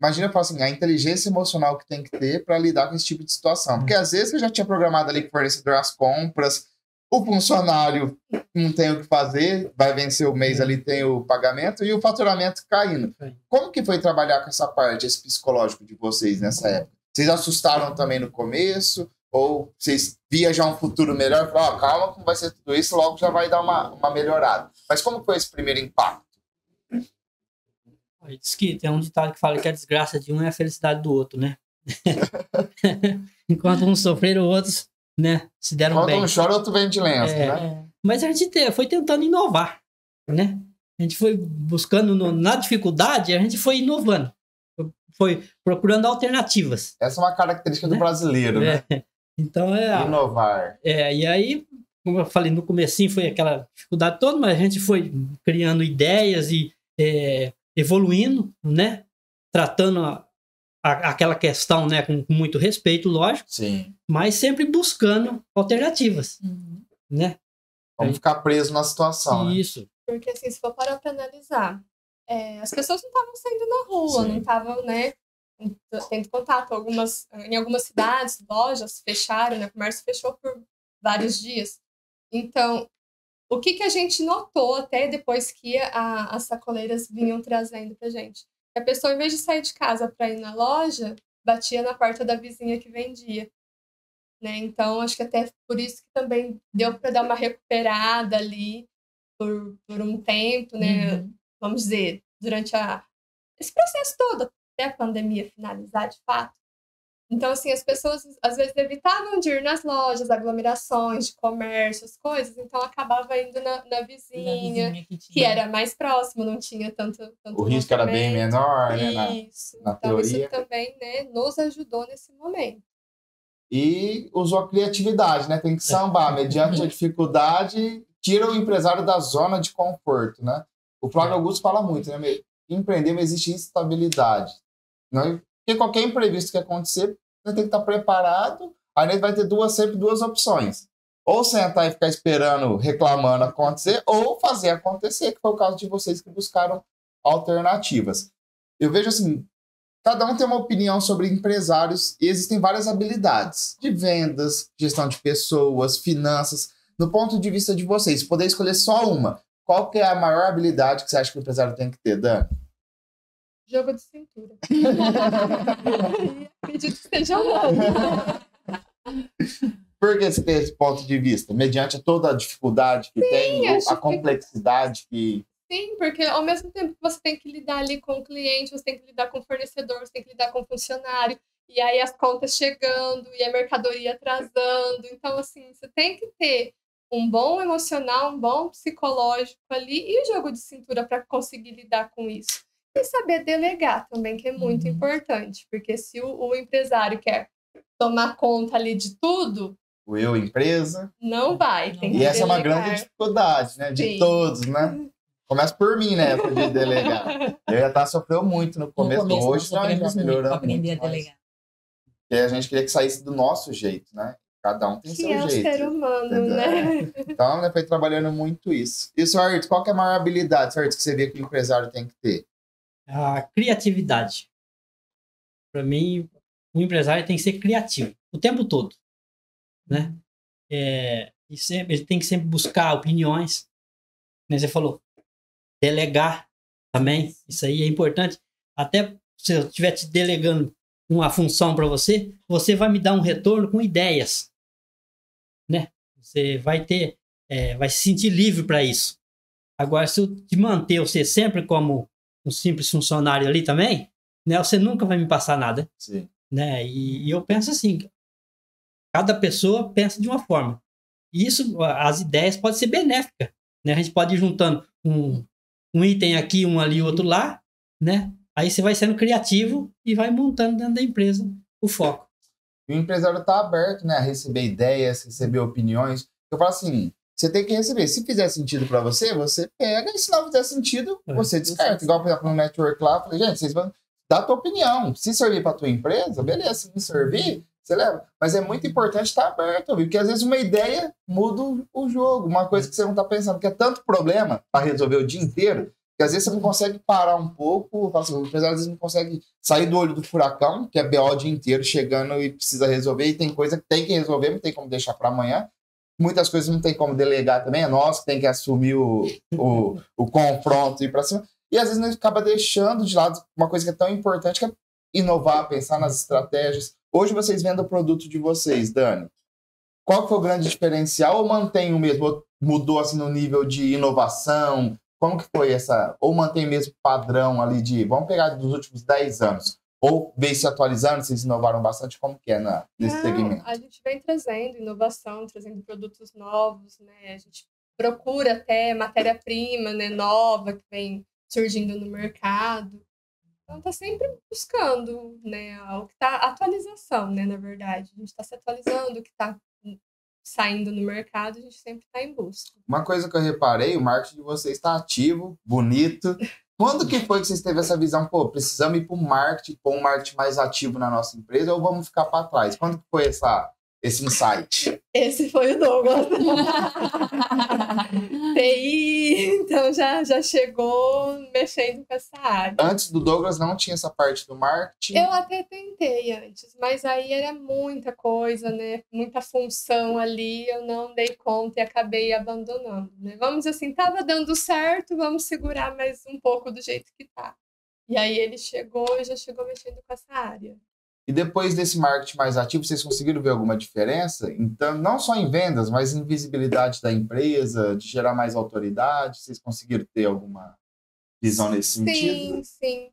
Imagina, assim, a inteligência emocional que tem que ter para lidar com esse tipo de situação. Porque às vezes você já tinha programado ali com o fornecedor as compras, o funcionário não tem o que fazer, vai vencer o mês ali, tem o pagamento e o faturamento caindo. Como que foi trabalhar com essa parte, esse psicológico de vocês nessa época? Vocês assustaram também no começo? Ou vocês viam já um futuro melhor e falaram, calma, como vai ser tudo isso, logo já vai dar uma melhorada. Mas como foi esse primeiro impacto? Diz que tem um ditado que fala que a desgraça de um é a felicidade do outro, né? Enquanto uns sofreram, outros, né, se deram bem. Quando um chora, outro vem de lenço, né? Mas a gente foi tentando inovar, né? A gente foi buscando, na dificuldade, a gente foi inovando. Foi procurando alternativas. Essa é uma característica do brasileiro, né? Então inovar. E aí, como eu falei no comecinho, foi aquela dificuldade toda, mas a gente foi criando ideias e evoluindo, né? Tratando aquela questão, né, com muito respeito, lógico. Sim. Mas sempre buscando alternativas, né? Vamos ficar preso na situação. Isso. Né? Porque assim, se for parar para analisar, as pessoas não estavam saindo na rua, não estavam, né, tendo contato. Em algumas cidades, lojas fecharam, né, o comércio fechou por vários dias. Então, o que a gente notou até depois que as sacoleiras vinham trazendo pra gente? Que a pessoa, em vez de sair de casa para ir na loja, batia na porta da vizinha que vendia. né? Então, acho que até por isso que também deu para dar uma recuperada ali por um tempo, né? Uhum. Vamos dizer, durante esse processo todo, até a pandemia finalizar de fato. Então, assim, as pessoas às vezes evitavam de ir nas lojas, aglomerações de comércio, as coisas, então acabava indo na vizinha, que era mais próximo, não tinha tanto O risco era bem menor, né? Isso. Na Então, teoria. isso também, né, nos ajudou nesse momento. E usou a criatividade, né? Tem que sambar. Mediante a dificuldade, tira o empresário da zona de conforto, né? O Flávio Augusto fala muito, né? Empreender não existe instabilidade. Não? Porque qualquer imprevisto que acontecer, você tem que estar preparado. Aí a gente vai ter sempre duas opções. Ou sentar e ficar esperando, reclamando acontecer, ou fazer acontecer, que foi o caso de vocês que buscaram alternativas. Eu vejo assim, cada um tem uma opinião sobre empresários e existem várias habilidades de vendas, gestão de pessoas, finanças. No ponto de vista de vocês, se puder escolher só uma, qual que é a maior habilidade que você acha que o empresário tem que ter, Dani? Jogo de cintura. Acredito que seja um. Por que você tem esse ponto de vista? Mediante toda a dificuldade que tem, a complexidade que... Sim, porque ao mesmo tempo que você tem que lidar ali com o cliente, você tem que lidar com o fornecedor, você tem que lidar com o funcionário, e aí as contas chegando, e a mercadoria atrasando. Então, assim, você tem que ter um bom emocional, um bom psicológico ali, e o jogo de cintura para conseguir lidar com isso. E saber delegar também, que é muito importante, porque se o empresário quer tomar conta ali de tudo, empresa, não vai. Tem que essa delegar. é uma grande dificuldade, né? De todos, né? Começa por mim, né? De delegar. Eu já sofreu muito no começo. Hoje já melhorando aprender muito a delegar. Porque a gente queria que saísse do nosso jeito, né? Cada um tem seu jeito. Que é o ser humano, entendeu? né? Então, né, foi trabalhando muito isso. E, senhor Ayrton, qual que é a maior habilidade, senhor Ayrton, que você vê que o empresário tem que ter? A criatividade. Para mim, o empresário tem que ser criativo o tempo todo, né? E sempre, ele tem que sempre buscar opiniões, né? Você falou, delegar também, isso aí é importante. Até se eu estiver te delegando uma função para você, você vai me dar um retorno com ideias, né? Você vai ter, vai se sentir livre para isso. Agora, se eu te manter você sempre como um simples funcionário ali também, né? Você nunca vai me passar nada. Sim. Né? E eu penso assim, cada pessoa pensa de uma forma. E isso, as ideias podem ser benéficas, né? A gente pode ir juntando um item aqui, um ali, outro lá, né? Aí você vai sendo criativo e vai montando dentro da empresa o foco. E o empresário está aberto, né, a receber ideias, receber opiniões. Eu falo assim, você tem que receber. Se fizer sentido para você, você pega. E se não fizer sentido, você descarta. Igual, por exemplo, no network lá, eu falei, gente, vocês vão dar a tua opinião. Se servir para tua empresa, beleza. Se não servir, você leva. Mas é muito importante estar aberto, porque às vezes uma ideia muda o jogo. Uma coisa que você não está pensando, que é tanto problema para resolver o dia inteiro, que às vezes você não consegue parar um pouco. O empresário às vezes não consegue sair do olho do furacão, que é BO o dia inteiro, chegando e precisa resolver. E tem coisa que tem que resolver, não tem como deixar para amanhã. Muitas coisas não tem como delegar também, é nós que tem que assumir o confronto e ir para cima. E às vezes a gente acaba deixando de lado uma coisa que é tão importante, que é inovar, pensar nas estratégias. Hoje vocês vendem o produto de vocês, Dani. Qual foi o grande diferencial ou mantém o mesmo? Ou mudou assim no nível de inovação? Como que foi essa? Ou mantém o mesmo padrão ali de... Vamos pegar dos últimos 10 anos. Ou vem se atualizando, vocês inovaram bastante, como que é nesse segmento? A gente vem trazendo inovação, trazendo produtos novos, né? A gente procura até matéria-prima, né, nova que vem surgindo no mercado. Então tá sempre buscando, né, o que tá atualização, né, na verdade. A gente está se atualizando, o que está saindo no mercado, a gente sempre está em busca. Uma coisa que eu reparei, o marketing de vocês está ativo, bonito. Quando que foi que vocês teve essa visão, pô, precisamos ir para o marketing, pôr um marketing mais ativo na nossa empresa ou vamos ficar para trás? Quando que foi esse insight? Esse foi o Douglas. TI, então já chegou mexendo com essa área. Antes do Douglas não tinha essa parte do marketing? Eu até tentei antes, mas aí era muita coisa, né? Muita função ali, eu não dei conta e acabei abandonando, né? Vamos dizer assim, tava dando certo, vamos segurar mais um pouco do jeito que tá. E aí ele chegou e já chegou mexendo com essa área. E depois desse marketing mais ativo, vocês conseguiram ver alguma diferença? Então, não só em vendas, mas em visibilidade da empresa, de gerar mais autoridade? Vocês conseguiram ter alguma visão nesse sentido? Sim, sim.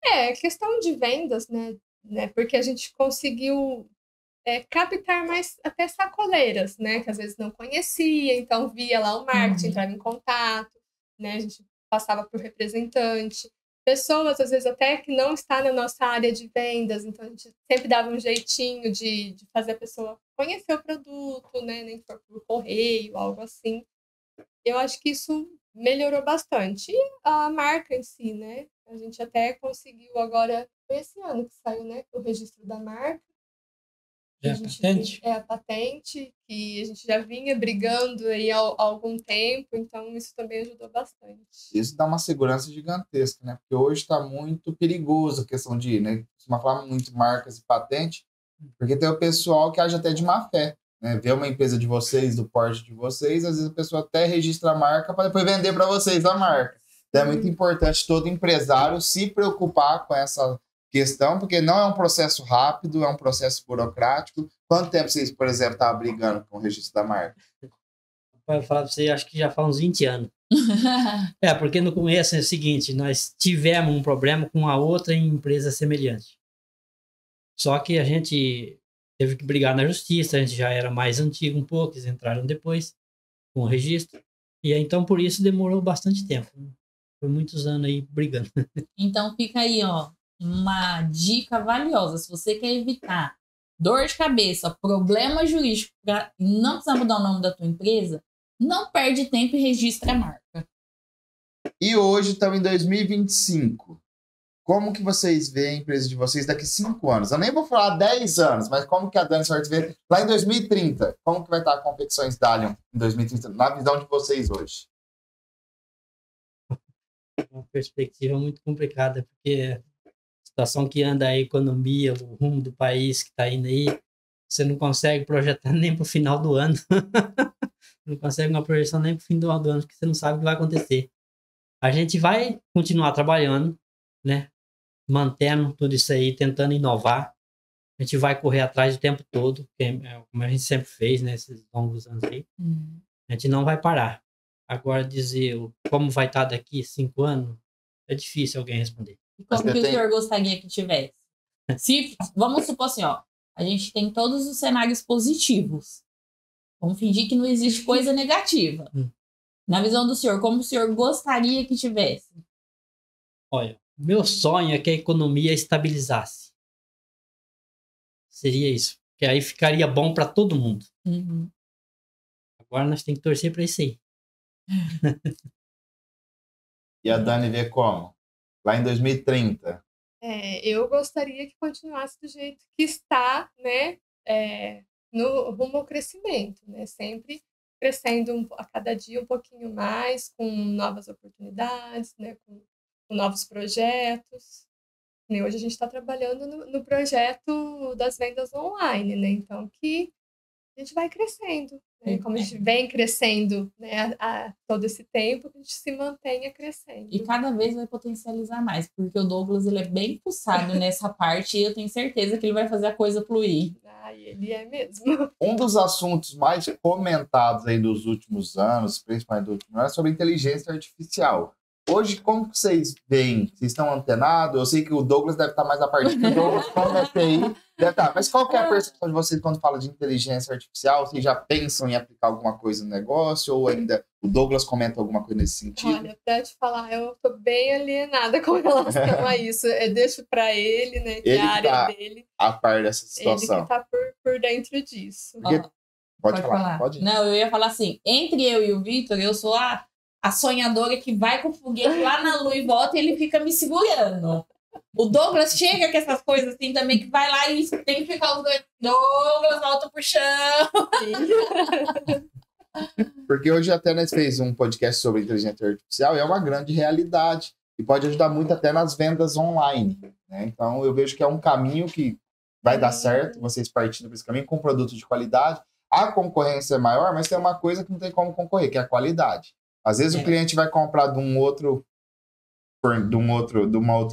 É, questão de vendas, né? Porque a gente conseguiu captar mais até sacoleiras, né? Que às vezes não conhecia, então via lá o marketing, entrava em contato, né? A gente passava para o representante. Pessoas, às vezes, até que não está na nossa área de vendas, então a gente sempre dava um jeitinho de fazer a pessoa conhecer o produto, né? Nem que for por correio, algo assim. Eu acho que isso melhorou bastante. E a marca em si, né? A gente até conseguiu agora, foi esse ano que saiu, né? O registro da marca. É a patente? É a patente, que a gente já vinha brigando aí há algum tempo, então isso também ajudou bastante. Isso dá uma segurança gigantesca, né? Porque hoje está muito perigoso a questão de, né? Costuma falar muito de marcas e patente, porque tem o pessoal que age até de má fé, né? Vê uma empresa de vocês, do porte de vocês, às vezes a pessoa até registra a marca para depois vender para vocês a marca. Então é muito importante todo empresário se preocupar com essa questão, porque não é um processo rápido, é um processo burocrático. Quanto tempo vocês, por exemplo, estavam brigando com o registro da marca? Vou falar para você, acho que já faz uns 20 anos. Porque no começo é o seguinte, nós tivemos um problema com a outra empresa semelhante. Só que a gente teve que brigar na justiça, a gente já era mais antigo um pouco, eles entraram depois com o registro. E aí, então, por isso, demorou bastante tempo. Foi muitos anos aí brigando. Então, fica aí, ó, uma dica valiosa. Se você quer evitar dor de cabeça, problema jurídico, não precisa mudar o nome da tua empresa, não perde tempo e registra a marca. E hoje estamos em 2025. Como que vocês veem a empresa de vocês daqui a 5 anos? Eu nem vou falar 10 anos, mas como que a Dani Sorte vê lá em 2030? Como que vai estar a Confecções Dalian em 2030, na visão de vocês hoje? Uma perspectiva muito complicada, porque a situação que anda a economia, o rumo do país que está indo aí, você não consegue projetar nem para o final do ano. Não consegue uma projeção nem para o fim do ano, porque você não sabe o que vai acontecer. A gente vai continuar trabalhando, né? Mantendo tudo isso aí, tentando inovar. A gente vai correr atrás o tempo todo, como a gente sempre fez, né? Esses longos anos aí. A gente não vai parar. Agora, dizer como vai estar daqui 5 anos, é difícil alguém responder. E como que o senhor gostaria que tivesse? Vamos supor assim, ó, a gente tem todos os cenários positivos. Vamos fingir que não existe coisa negativa. Na visão do senhor, como o senhor gostaria que tivesse? Olha, meu sonho é que a economia estabilizasse. Seria isso. Que aí ficaria bom para todo mundo. Agora nós temos que torcer para isso aí. E a Dani vê como? Lá em 2030. Eu gostaria que continuasse do jeito que está, né? No rumo ao crescimento, né? Sempre crescendo a cada dia um pouquinho mais, com novas oportunidades, né? Com novos projetos. E hoje a gente está trabalhando no projeto das vendas online, né? Então, que a gente vai crescendo, né? Como a gente vem crescendo, né, a todo esse tempo, que a gente se mantenha crescendo. E cada vez vai potencializar mais, porque o Douglas ele é bem pulsado nessa parte e eu tenho certeza que ele vai fazer a coisa fluir. Ele é mesmo. Um dos assuntos mais comentados aí dos últimos anos, principalmente do último ano, é sobre inteligência artificial. Hoje, como que vocês veem? Vocês estão antenados? Eu sei que o Douglas deve estar mais a parte do Douglas, como é TI, deve estar. Mas qual que é a percepção de vocês quando fala de inteligência artificial? Vocês já pensam em aplicar alguma coisa no negócio? Ou ainda o Douglas comenta alguma coisa nesse sentido? Olha, para te falar, eu estou bem alienada com relação a isso. Eu deixo para ele, né, que é a área dele. A par dessa situação. Ele que está por dentro disso. Porque... Pode falar. Pode ir. Não, eu ia falar assim, entre eu e o Vitor, eu sou a sonhadora que vai com o foguete lá na lua e volta e ele fica me segurando. O Douglas chega com essas coisas assim também, que vai lá e tem que ficar os dois. Douglas, volta pro chão. Porque hoje até nós fez um podcast sobre inteligência artificial e é uma grande realidade. E pode ajudar muito até nas vendas online. Né? Então eu vejo que é um caminho que vai dar certo, vocês partindo por esse caminho com produto de qualidade. A concorrência é maior, mas tem uma coisa que não tem como concorrer, que é a qualidade. Às vezes o cliente vai comprar de uma outra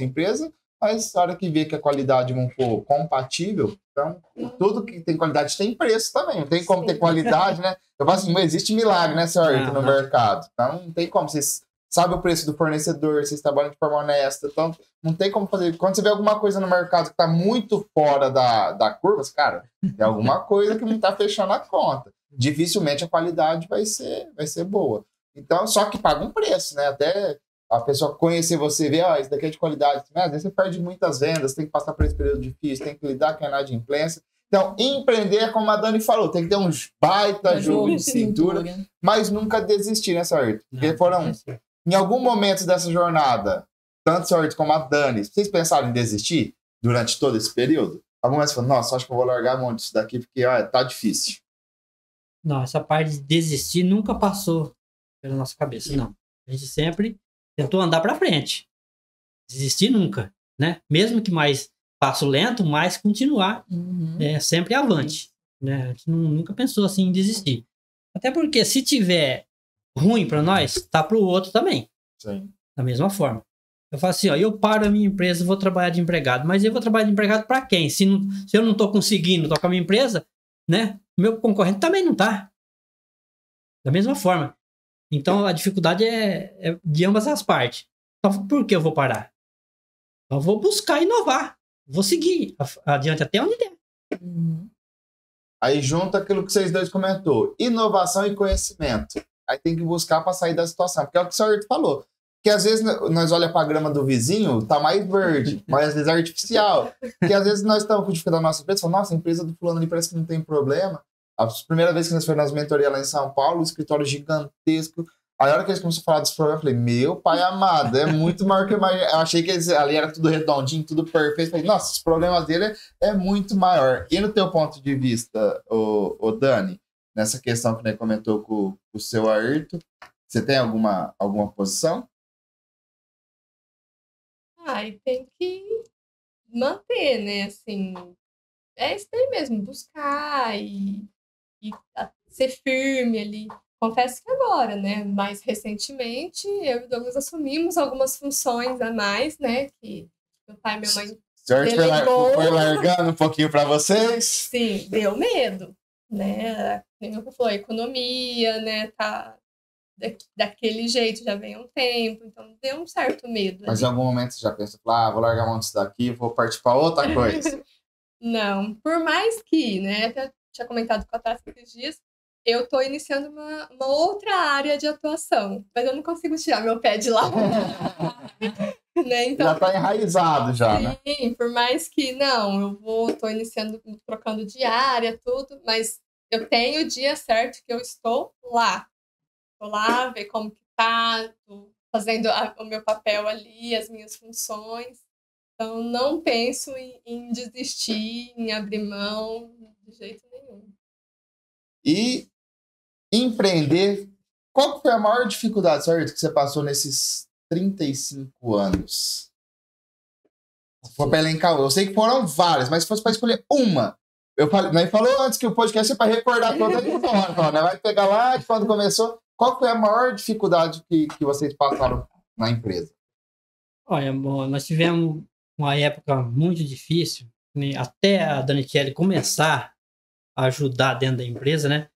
empresa, mas na hora que vê que a qualidade não for compatível, então tudo que tem qualidade tem preço também. Não tem como ter qualidade, né? Eu falo assim, não existe milagre, né, senhor, no mercado. Então não tem como. Vocês sabem o preço do fornecedor, vocês trabalham de forma honesta, então não tem como fazer. Quando você vê alguma coisa no mercado que está muito fora da curva, cara, tem alguma coisa que não está fechando a conta. Dificilmente a qualidade vai ser boa. Então, só que paga um preço, né? Até a pessoa conhecer você, ver, isso daqui é de qualidade. Às vezes você perde muitas vendas, tem que passar por esse período difícil, tem que lidar com a inadimplência. Então, empreender, como a Dani falou, tem que ter uns baita jogo de cintura, mas nunca desistir, né, senhor? Porque foram, em algum momento dessa jornada, tanto o senhor como a Dani, vocês pensaram em desistir durante todo esse período? Alguma vez você falou, nossa, acho que eu vou largar a mão disso daqui, porque tá difícil. Não, essa parte de desistir nunca passou pela nossa cabeça, não. A gente sempre tentou andar para frente. Desistir nunca, né? Mesmo que mais passo lento, mas continuar sempre avante, né? A gente nunca pensou assim em desistir. Até porque se tiver ruim para nós, tá para o outro também. Sim. Da mesma forma. Eu falo assim, eu paro a minha empresa, vou trabalhar de empregado. Mas eu vou trabalhar de empregado para quem? Se eu não estou conseguindo tocar a minha empresa, né? Meu concorrente também não tá. Da mesma forma. Então, a dificuldade é de ambas as partes. Então, por que eu vou parar? Eu vou buscar inovar. Vou seguir adiante até onde der. Aí junta aquilo que vocês dois comentou. Inovação e conhecimento. Aí tem que buscar para sair da situação. Porque é o que o senhor falou. Porque às vezes nós olhamos para a grama do vizinho, tá mais verde, mas às vezes é artificial. Porque às vezes nós estamos com dificuldade da nossa empresa, falamos, nossa, a empresa do fulano ali parece que não tem problema. A primeira vez que nós fomos nas mentorias lá em São Paulo, um escritório gigantesco. Aí a hora que eles começaram a falar dos problemas, eu falei, meu pai amado, é muito maior que eu imaginei. Eu achei que ali era tudo redondinho, tudo perfeito. Eu falei, nossa, os problemas dele é muito maior. E no teu ponto de vista, o Dani, nessa questão que você comentou com o seu Ayrton, você tem alguma posição? E tem que manter, né, assim, é isso aí mesmo, buscar e ser firme ali. Confesso que agora, né, mais recentemente, eu e o Douglas assumimos algumas funções a mais, né, que meu pai e minha mãe delegou. Foi largando um pouquinho para vocês? Sim, deu medo, né, como eu falei, a economia, né, tá daquele jeito já vem há um tempo, então deu um certo medo. Mas em algum momento você já pensou, vou largar a mão disso daqui, vou partir para outra coisa? Não, por mais que, né, até tinha comentado com a Tati esses dias, eu tô iniciando uma outra área de atuação, mas eu não consigo tirar meu pé de lá. Né? Então, já tá enraizado já, sim, né? Sim, por mais que, não, tô iniciando, trocando de área, tudo, mas eu tenho o dia certo que eu estou lá. Tô lá, ver como que tá, tô fazendo o meu papel ali, as minhas funções. Então, não penso em desistir, em abrir mão, de jeito nenhum. E empreender, qual foi a maior dificuldade, certo, que você passou nesses 35 anos? Se for para elencar, eu sei que foram várias, mas se fosse para escolher uma, nós falou antes que o podcast é para recordar toda a história, né? Vai pegar lá de quando começou. Qual foi a maior dificuldade que vocês passaram na empresa? Olha, nós tivemos uma época muito difícil, né? Até a Dani Kelly começar a ajudar dentro da empresa, né?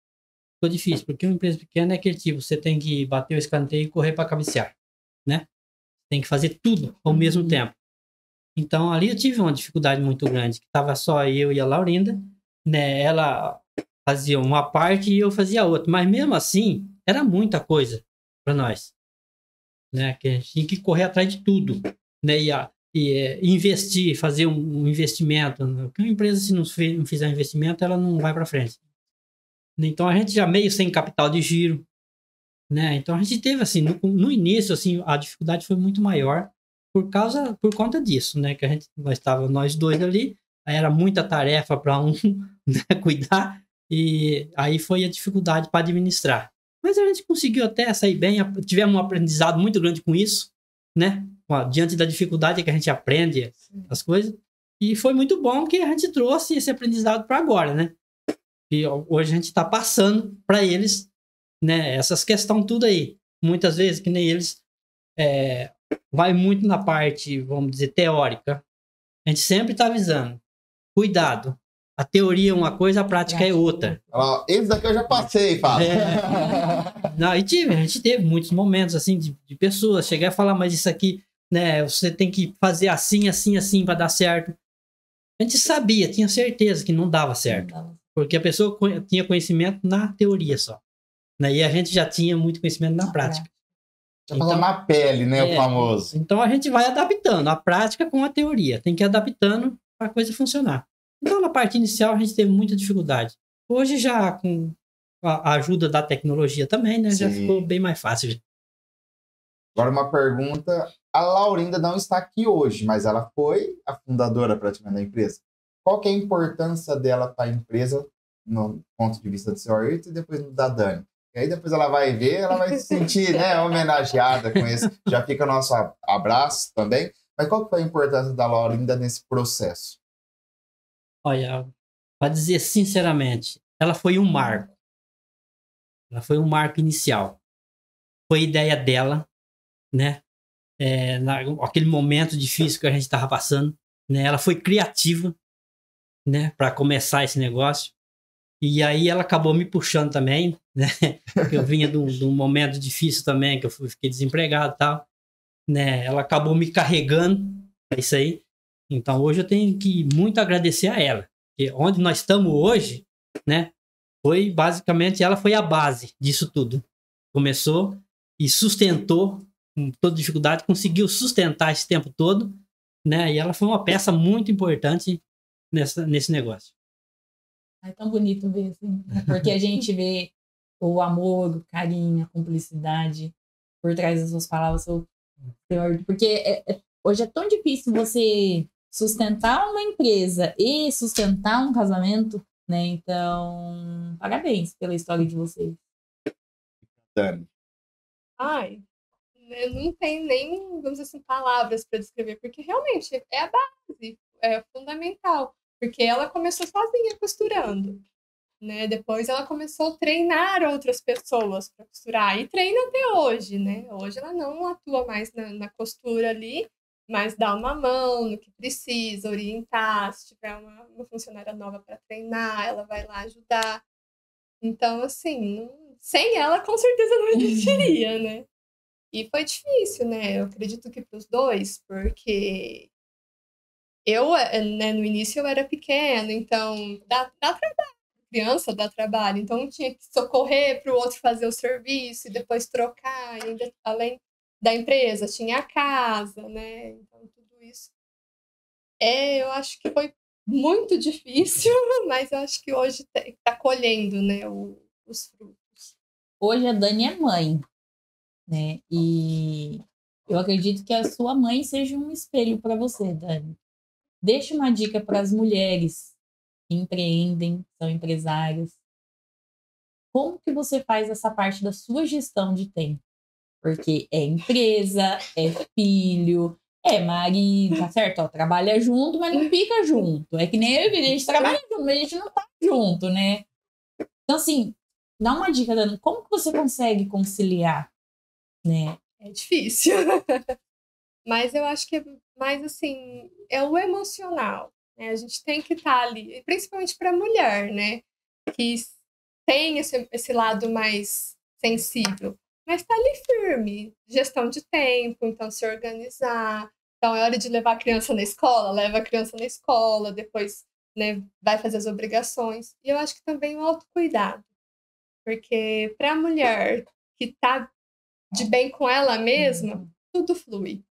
Ficou difícil, porque uma empresa pequena é aquele tipo, você tem que bater o escanteio e correr para cabecear, né? Tem que fazer tudo ao mesmo tempo. Então, ali eu tive uma dificuldade muito grande, que estava só eu e a Laurinda, né? Ela fazia uma parte e eu fazia outra, mas mesmo assim, era muita coisa para nós, né? Que a gente tinha que correr atrás de tudo, né? E investir, fazer um investimento. Porque uma empresa, se não fizer investimento, ela não vai para frente. Então, a gente já meio sem capital de giro, né? Então, a gente teve, assim, no início, assim, a dificuldade foi muito maior por conta disso, né? Que nós dois ali, aí era muita tarefa para um né, cuidar, e aí foi a dificuldade para administrar. Mas a gente conseguiu até sair bem, tivemos um aprendizado muito grande com isso, né? Diante da dificuldade que a gente aprende as coisas, e foi muito bom que a gente trouxe esse aprendizado para agora, né? E hoje a gente está passando para eles, né? Essas questões tudo aí. Muitas vezes, que nem eles, vai muito na parte, vamos dizer, teórica, a gente sempre está avisando. Cuidado. A teoria é uma coisa, a prática é outra. Esse daqui eu já passei, Fábio. Não, a gente teve muitos momentos assim de pessoas chegar e falar, mas isso aqui, né, você tem que fazer assim, assim, assim para dar certo. A gente sabia, tinha certeza que não dava certo. Porque a pessoa tinha conhecimento na teoria só. Né, e a gente já tinha muito conhecimento na prática. Já passou na pele, né, o famoso. Então a gente vai adaptando a prática com a teoria. Tem que ir adaptando para a coisa funcionar. Então, na parte inicial, a gente teve muita dificuldade. Hoje, já com a ajuda da tecnologia também, né? Já ficou bem mais fácil. Agora, uma pergunta. A Laurinda não está aqui hoje, mas ela foi a fundadora praticamente da empresa. Qual que é a importância dela para a empresa no ponto de vista do seu Ayrton e depois da Dani? E aí depois ela vai ver, ela vai se sentir, né, homenageada com isso. Já fica nosso abraço também. Mas qual que foi a importância da Laurinda nesse processo? Olha, para dizer sinceramente, ela foi um marco. Ela foi um marco inicial. Foi ideia dela, né? Naquele momento difícil que a gente estava passando, né? Ela foi criativa, né? Para começar esse negócio. E aí ela acabou me puxando também, né? Porque eu vinha de um momento difícil também, que eu fiquei desempregado e tal, né? Ela acabou me carregando, é isso aí. Então, hoje eu tenho que muito agradecer a ela. Porque onde nós estamos hoje, né? Foi basicamente, ela foi a base disso tudo. Começou e sustentou, com toda dificuldade, conseguiu sustentar esse tempo todo, né? E ela foi uma peça muito importante nesse negócio. É tão bonito ver, assim, né? Porque a gente vê o amor, o carinho, a cumplicidade por trás das suas palavras. Porque hoje é tão difícil você sustentar uma empresa e sustentar um casamento, né? Então, parabéns pela história de vocês. Dani. Ai, eu não tenho nem, vamos dizer assim, palavras para descrever, porque realmente é a base, é fundamental. Porque ela começou sozinha costurando, né? Depois ela começou a treinar outras pessoas para costurar e treina até hoje, né? Hoje ela não atua mais na costura ali, mas dá uma mão no que precisa, orientar, se tiver uma funcionária nova para treinar, ela vai lá ajudar. Então, assim, sem ela, com certeza não existiria, né? E foi difícil, né? Eu acredito que para os dois, porque eu, né, no início eu era pequena, então dá trabalho, criança dá trabalho, então tinha que socorrer para o outro fazer o serviço e depois trocar, e ainda, além da empresa, tinha a casa, né? Então, tudo isso. Eu acho que foi muito difícil, mas eu acho que hoje está colhendo, né, os frutos. Hoje a Dani é mãe, né? E eu acredito que a sua mãe seja um espelho para você, Dani. Deixa uma dica para as mulheres que empreendem, são empresárias. Como que você faz essa parte da sua gestão de tempo? Porque é empresa, é filho, é marido, tá certo? Ó, trabalha junto, mas não fica junto. É que nem eu e a gente trabalha junto, mas a gente não tá junto, né? Então, assim, dá uma dica, Dani, como que você consegue conciliar, né? É difícil. Mas eu acho que é mais, assim, é o emocional, né? A gente tem que estar ali, principalmente para a mulher, né? Que tem esse lado mais sensível. Mas tá ali firme, gestão de tempo, então se organizar. Então é hora de levar a criança na escola, leva a criança na escola, depois, né, vai fazer as obrigações. E eu acho que também o autocuidado. Porque para a mulher que tá de bem com ela mesma, tudo flui.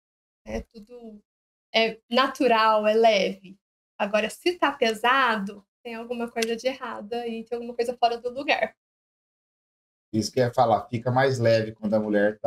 Tudo é natural, é leve. Agora, se tá pesado, tem alguma coisa de errada e tem alguma coisa fora do lugar. Isso que eu ia falar, fica mais leve quando a mulher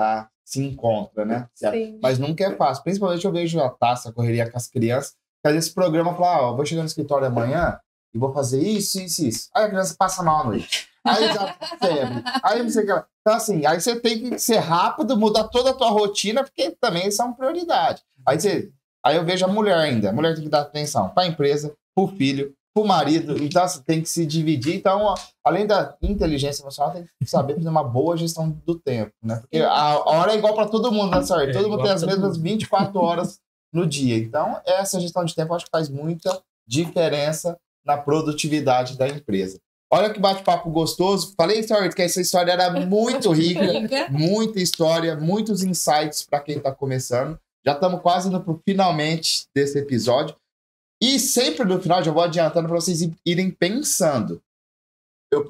se encontra, né? Sim. Mas nunca é fácil. Principalmente eu vejo a taça, a correria com as crianças, que às vezes esse programa fala, vou chegar no escritório amanhã e vou fazer isso, isso, isso. Aí a criança passa mal à noite. Aí já febre. Aí não sei o que. Então, assim, aí você tem que ser rápido, mudar toda a tua rotina, porque também são prioridade. Aí eu vejo a mulher ainda. A mulher tem que dar atenção para a empresa, para o filho, para o marido. Então, você tem que se dividir. Então, além da inteligência emocional, tem que saber fazer uma boa gestão do tempo, né? Porque a hora é igual para todo mundo, né, senhora? Todo mundo tem as mesmas 24 horas no dia. Então, essa gestão de tempo eu acho que faz muita diferença na produtividade da empresa. Olha que bate-papo gostoso. Falei, Sr. que essa história era muito rica, muita história, muitos insights para quem está começando. Já estamos quase indo para o finalmente desse episódio. E sempre no final, já vou adiantando para vocês irem pensando.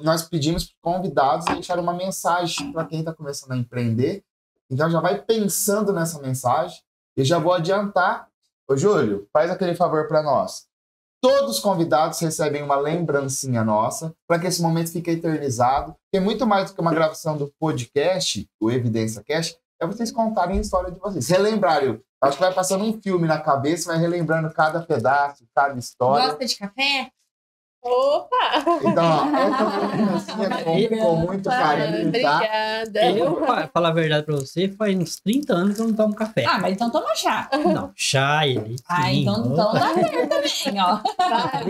Nós pedimos para os convidados deixar uma mensagem para quem está começando a empreender. Então já vai pensando nessa mensagem. Eu já vou adiantar. Ô, Júlio, faz aquele favor para nós. Todos os convidados recebem uma lembrancinha nossa para que esse momento fique eternizado. Porque muito mais do que uma gravação do podcast, o Evidência Cast, é vocês contarem a história de vocês. Relembrarem. Acho que vai passando um filme na cabeça, vai relembrando cada pedaço, cada história. Gosta de café? Opa! Então, ó, essa lembrancinha com muito carinho, tá? Obrigada. Eu, pra falar a verdade pra você, faz uns 30 anos que eu não tomo café. Ah, mas então toma chá. Não, chá, ele. Ah, então dá certo também, ó.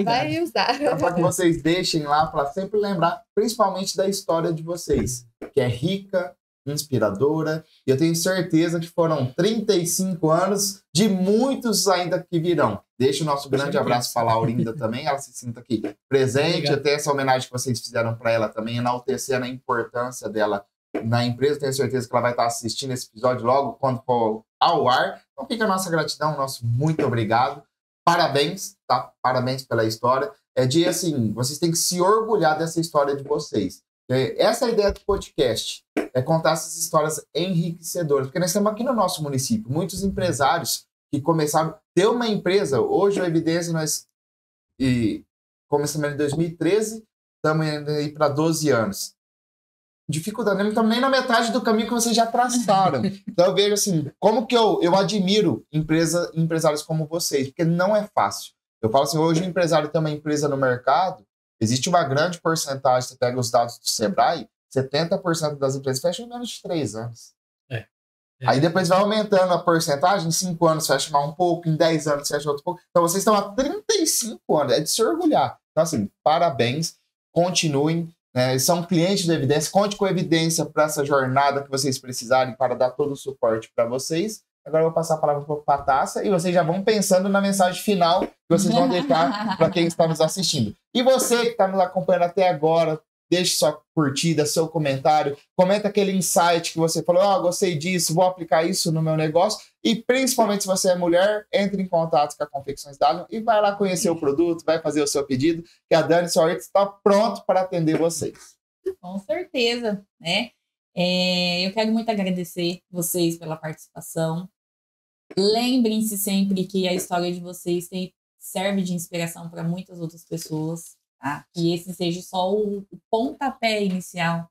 Vai usar. É para que vocês deixem lá para sempre lembrar, principalmente da história de vocês, que é rica, inspiradora, e eu tenho certeza que foram 35 anos de muitos ainda que virão. Deixa o nosso grande abraço para a Laurinda também, ela se sinta aqui presente, até essa homenagem que vocês fizeram para ela também, enaltecendo a importância dela na empresa. Tenho certeza que ela vai estar assistindo esse episódio logo quando for ao ar. Então fica a nossa gratidão, nosso muito obrigado. Parabéns, tá? Parabéns pela história. Assim, vocês têm que se orgulhar dessa história de vocês. Essa é a ideia do podcast, é contar essas histórias enriquecedoras, porque nós estamos aqui no nosso município, muitos empresários que começaram a ter uma empresa. Hoje, a Evidência, nós começamos em 2013, estamos indo aí para 12 anos. Dificuldade, não estamos nem na metade do caminho que vocês já traçaram. Então, eu vejo assim, como que eu admiro empresários como vocês, porque não é fácil. Eu falo assim, hoje o empresário tem uma empresa no mercado, existe uma grande porcentagem, você pega os dados do Sebrae, 70% das empresas fecham em menos de 3 anos. Aí depois vai aumentando a porcentagem, em 5 anos fecha mais um pouco, em 10 anos fecha outro pouco. Então vocês estão há 35 anos, é de se orgulhar. Então assim, parabéns, continuem, né? São clientes do Evidência, conte com a Evidência para essa jornada que vocês precisarem para dar todo o suporte para vocês. Agora eu vou passar a palavra para a Tássia e vocês já vão pensando na mensagem final que vocês vão deixar para quem está nos assistindo. E você que está nos acompanhando até agora, deixe sua curtida, seu comentário, comenta aquele insight que você falou, gostei disso, vou aplicar isso no meu negócio. E principalmente se você é mulher, entre em contato com a Confecções Dalion e vai lá conhecer o produto, vai fazer o seu pedido, que a Dani Soares está pronto para atender vocês. Com certeza, né? Eu quero muito agradecer vocês pela participação. Lembrem-se sempre que a história de vocês serve de inspiração para muitas outras pessoas. Tá? Que esse seja só o pontapé inicial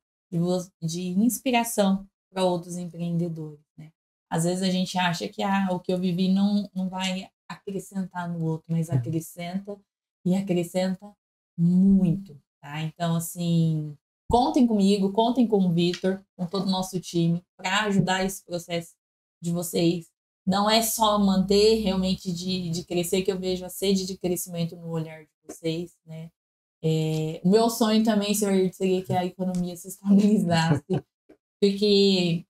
de inspiração para outros empreendedores. Né? Às vezes a gente acha que o que eu vivi não vai acrescentar no outro, mas acrescenta e acrescenta muito. Tá? Então, assim, contem comigo, contem com o Vitor, com todo o nosso time, para ajudar esse processo de vocês. Não é só manter realmente de crescer, que eu vejo a sede de crescimento no olhar de vocês, né? O meu sonho também, senhor, seria que a economia se estabilizasse, porque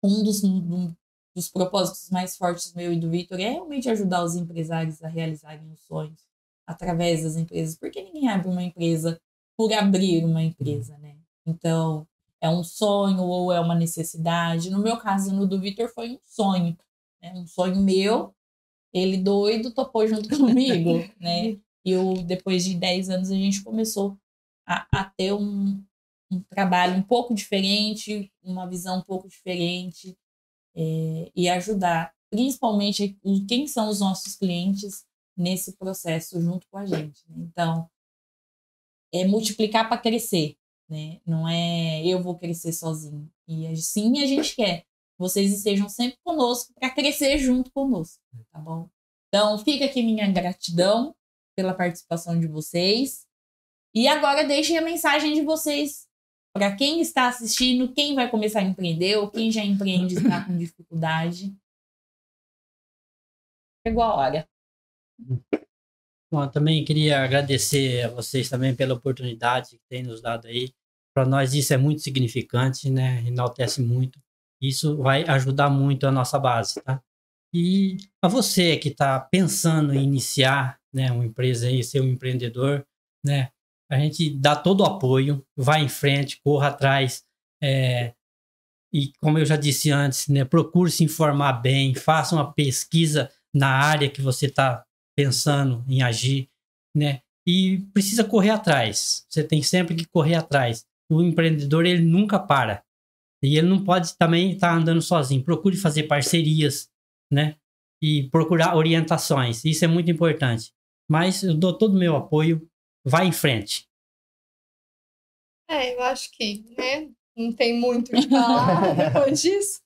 um dos propósitos mais fortes meu e do Vitor é realmente ajudar os empresários a realizarem os sonhos através das empresas, porque ninguém abre uma empresa por abrir uma empresa, né? Então, é um sonho ou é uma necessidade. No meu caso, no do Vitor, foi um sonho, né? Um sonho meu, ele doido topou junto comigo, né? E depois de 10 anos, a gente começou a ter um trabalho um pouco diferente, uma visão um pouco diferente, e ajudar, principalmente, quem são os nossos clientes nesse processo junto com a gente. Né? Então, é multiplicar para crescer, né? Não é eu vou crescer sozinho. E sim, a gente quer. Vocês estejam sempre conosco para crescer junto conosco, tá bom? Então, fica aqui minha gratidão pela participação de vocês. E agora deixem a mensagem de vocês para quem está assistindo, quem vai começar a empreender ou quem já empreende e está com dificuldade. Chegou a hora. Bom, também queria agradecer a vocês também pela oportunidade que têm nos dado aí. Para nós isso é muito significante, né? Enaltece muito. Isso vai ajudar muito a nossa base, tá? E para você que está pensando em iniciar, né, uma empresa aí, ser um empreendedor, né, a gente dá todo o apoio, vai em frente, corra atrás, e como eu já disse antes, né, procure se informar bem, faça uma pesquisa na área que você está pensando em agir, né, e precisa correr atrás. Você tem sempre que correr atrás. O empreendedor, ele nunca para. E ele não pode também estar andando sozinho. Procure fazer parcerias, né, e procurar orientações. Isso é muito importante. Mas eu dou todo o meu apoio. Vai em frente. Eu acho que, né, não tem muito o que falar depois disso.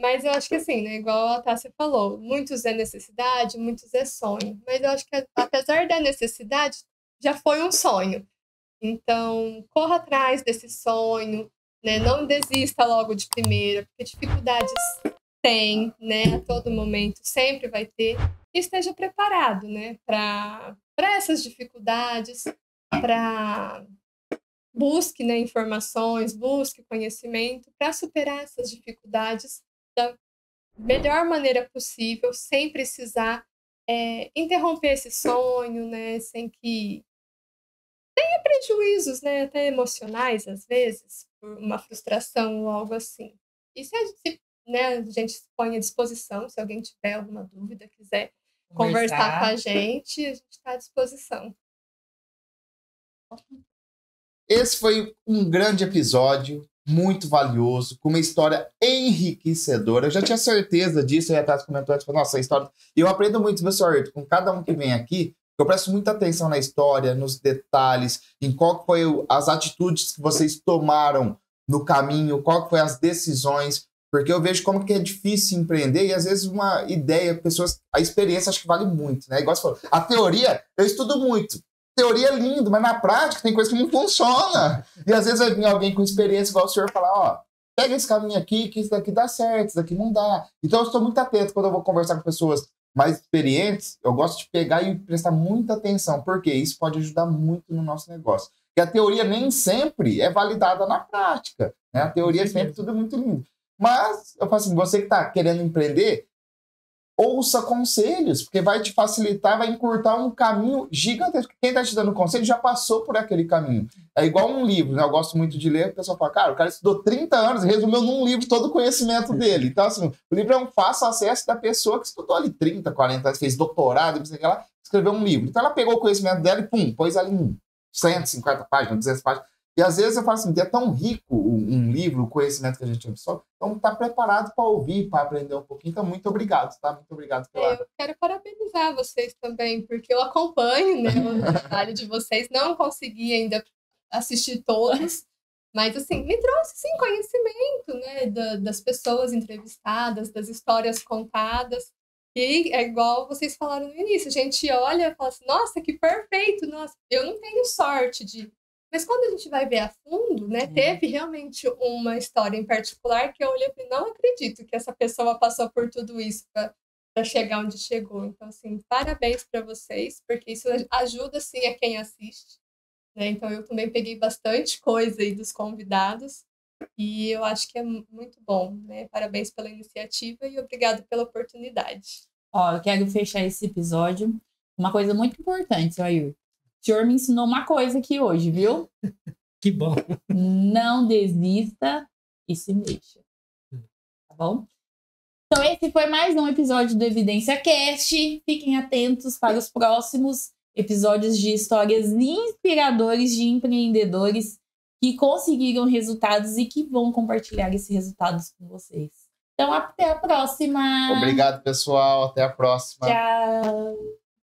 Mas eu acho que assim, né, igual a Tássia falou, muitos é necessidade, muitos é sonho. Mas eu acho que apesar da necessidade, já foi um sonho. Então, corra atrás desse sonho, né? Não desista logo de primeira, porque dificuldades tem, né? A todo momento, sempre vai ter. E esteja preparado, né? Para essas dificuldades, para busque, né, informações, busque conhecimento para superar essas dificuldades da melhor maneira possível, sem precisar interromper esse sonho, né? Sem que tenha prejuízos, né? Até emocionais, às vezes, por uma frustração ou algo assim. E se a gente se põe à disposição, se alguém tiver alguma dúvida, quiser conversar com a gente está à disposição. Esse foi um grande episódio, muito valioso, com uma história enriquecedora. Eu já tinha certeza disso, eu já estava comentando, tipo, nossa, a história... E eu aprendo muito, meu senhor Ayrton, com cada um que vem aqui, eu presto muita atenção na história, nos detalhes, em qual foi as atitudes que vocês tomaram no caminho, qual foi as decisões, porque eu vejo como que é difícil empreender e às vezes uma ideia, pessoas, a experiência acho que vale muito, né? Igual você falou, a teoria, eu estudo muito. Teoria é lindo, mas na prática tem coisa que não funciona. E às vezes vai vir alguém com experiência igual o senhor falar, ó, pega esse caminho aqui, que isso daqui dá certo, isso daqui não dá. Então eu estou muito atento quando eu vou conversar com pessoas mais experientes, eu gosto de pegar e prestar muita atenção, porque isso pode ajudar muito no nosso negócio. Porque a teoria nem sempre é validada na prática, né? A teoria é sempre tudo muito lindo. Mas, eu falo assim, você que está querendo empreender, ouça conselhos, porque vai te facilitar, vai encurtar um caminho gigantesco. Quem está te dando conselho já passou por aquele caminho. É igual um livro, né? Eu gosto muito de ler, o pessoal fala, cara, o cara estudou 30 anos e resumiu num livro todo o conhecimento dele. Então, assim, o livro é um fácil acesso da pessoa que estudou ali 30, 40 anos, fez doutorado, não sei o que lá, escreveu um livro. Então, ela pegou o conhecimento dela e, pum, pôs ali em 150 páginas, 200 páginas. E às vezes eu falo assim, é tão rico um livro, o conhecimento que a gente absorve, então tá preparado para ouvir, para aprender um pouquinho. Então, muito obrigado, tá? Muito obrigado pela... Eu quero parabenizar vocês também, porque eu acompanho, né, o trabalho de vocês. Não consegui ainda assistir todos, mas assim, me trouxe sim conhecimento, né, das pessoas entrevistadas, das histórias contadas. E é igual vocês falaram no início, a gente olha e fala assim, nossa, que perfeito, nossa, eu não tenho sorte de... Mas quando a gente vai ver a fundo, né, teve realmente uma história em particular que eu olhei e falei, não acredito que essa pessoa passou por tudo isso para chegar onde chegou. Então, assim, parabéns para vocês, porque isso ajuda, sim, a quem assiste. Né? Então, eu também peguei bastante coisa aí dos convidados e eu acho que é muito bom. Né? Parabéns pela iniciativa e obrigado pela oportunidade. Ó, eu quero fechar esse episódio com uma coisa muito importante, seu Ayrton. O senhor me ensinou uma coisa aqui hoje, viu? Que bom. Não desista e se mexa. Tá bom? Então, esse foi mais um episódio do Evidência Cast. Fiquem atentos para os próximos episódios de histórias inspiradoras de empreendedores que conseguiram resultados e que vão compartilhar esses resultados com vocês. Então, até a próxima! Obrigado, pessoal. Até a próxima. Tchau!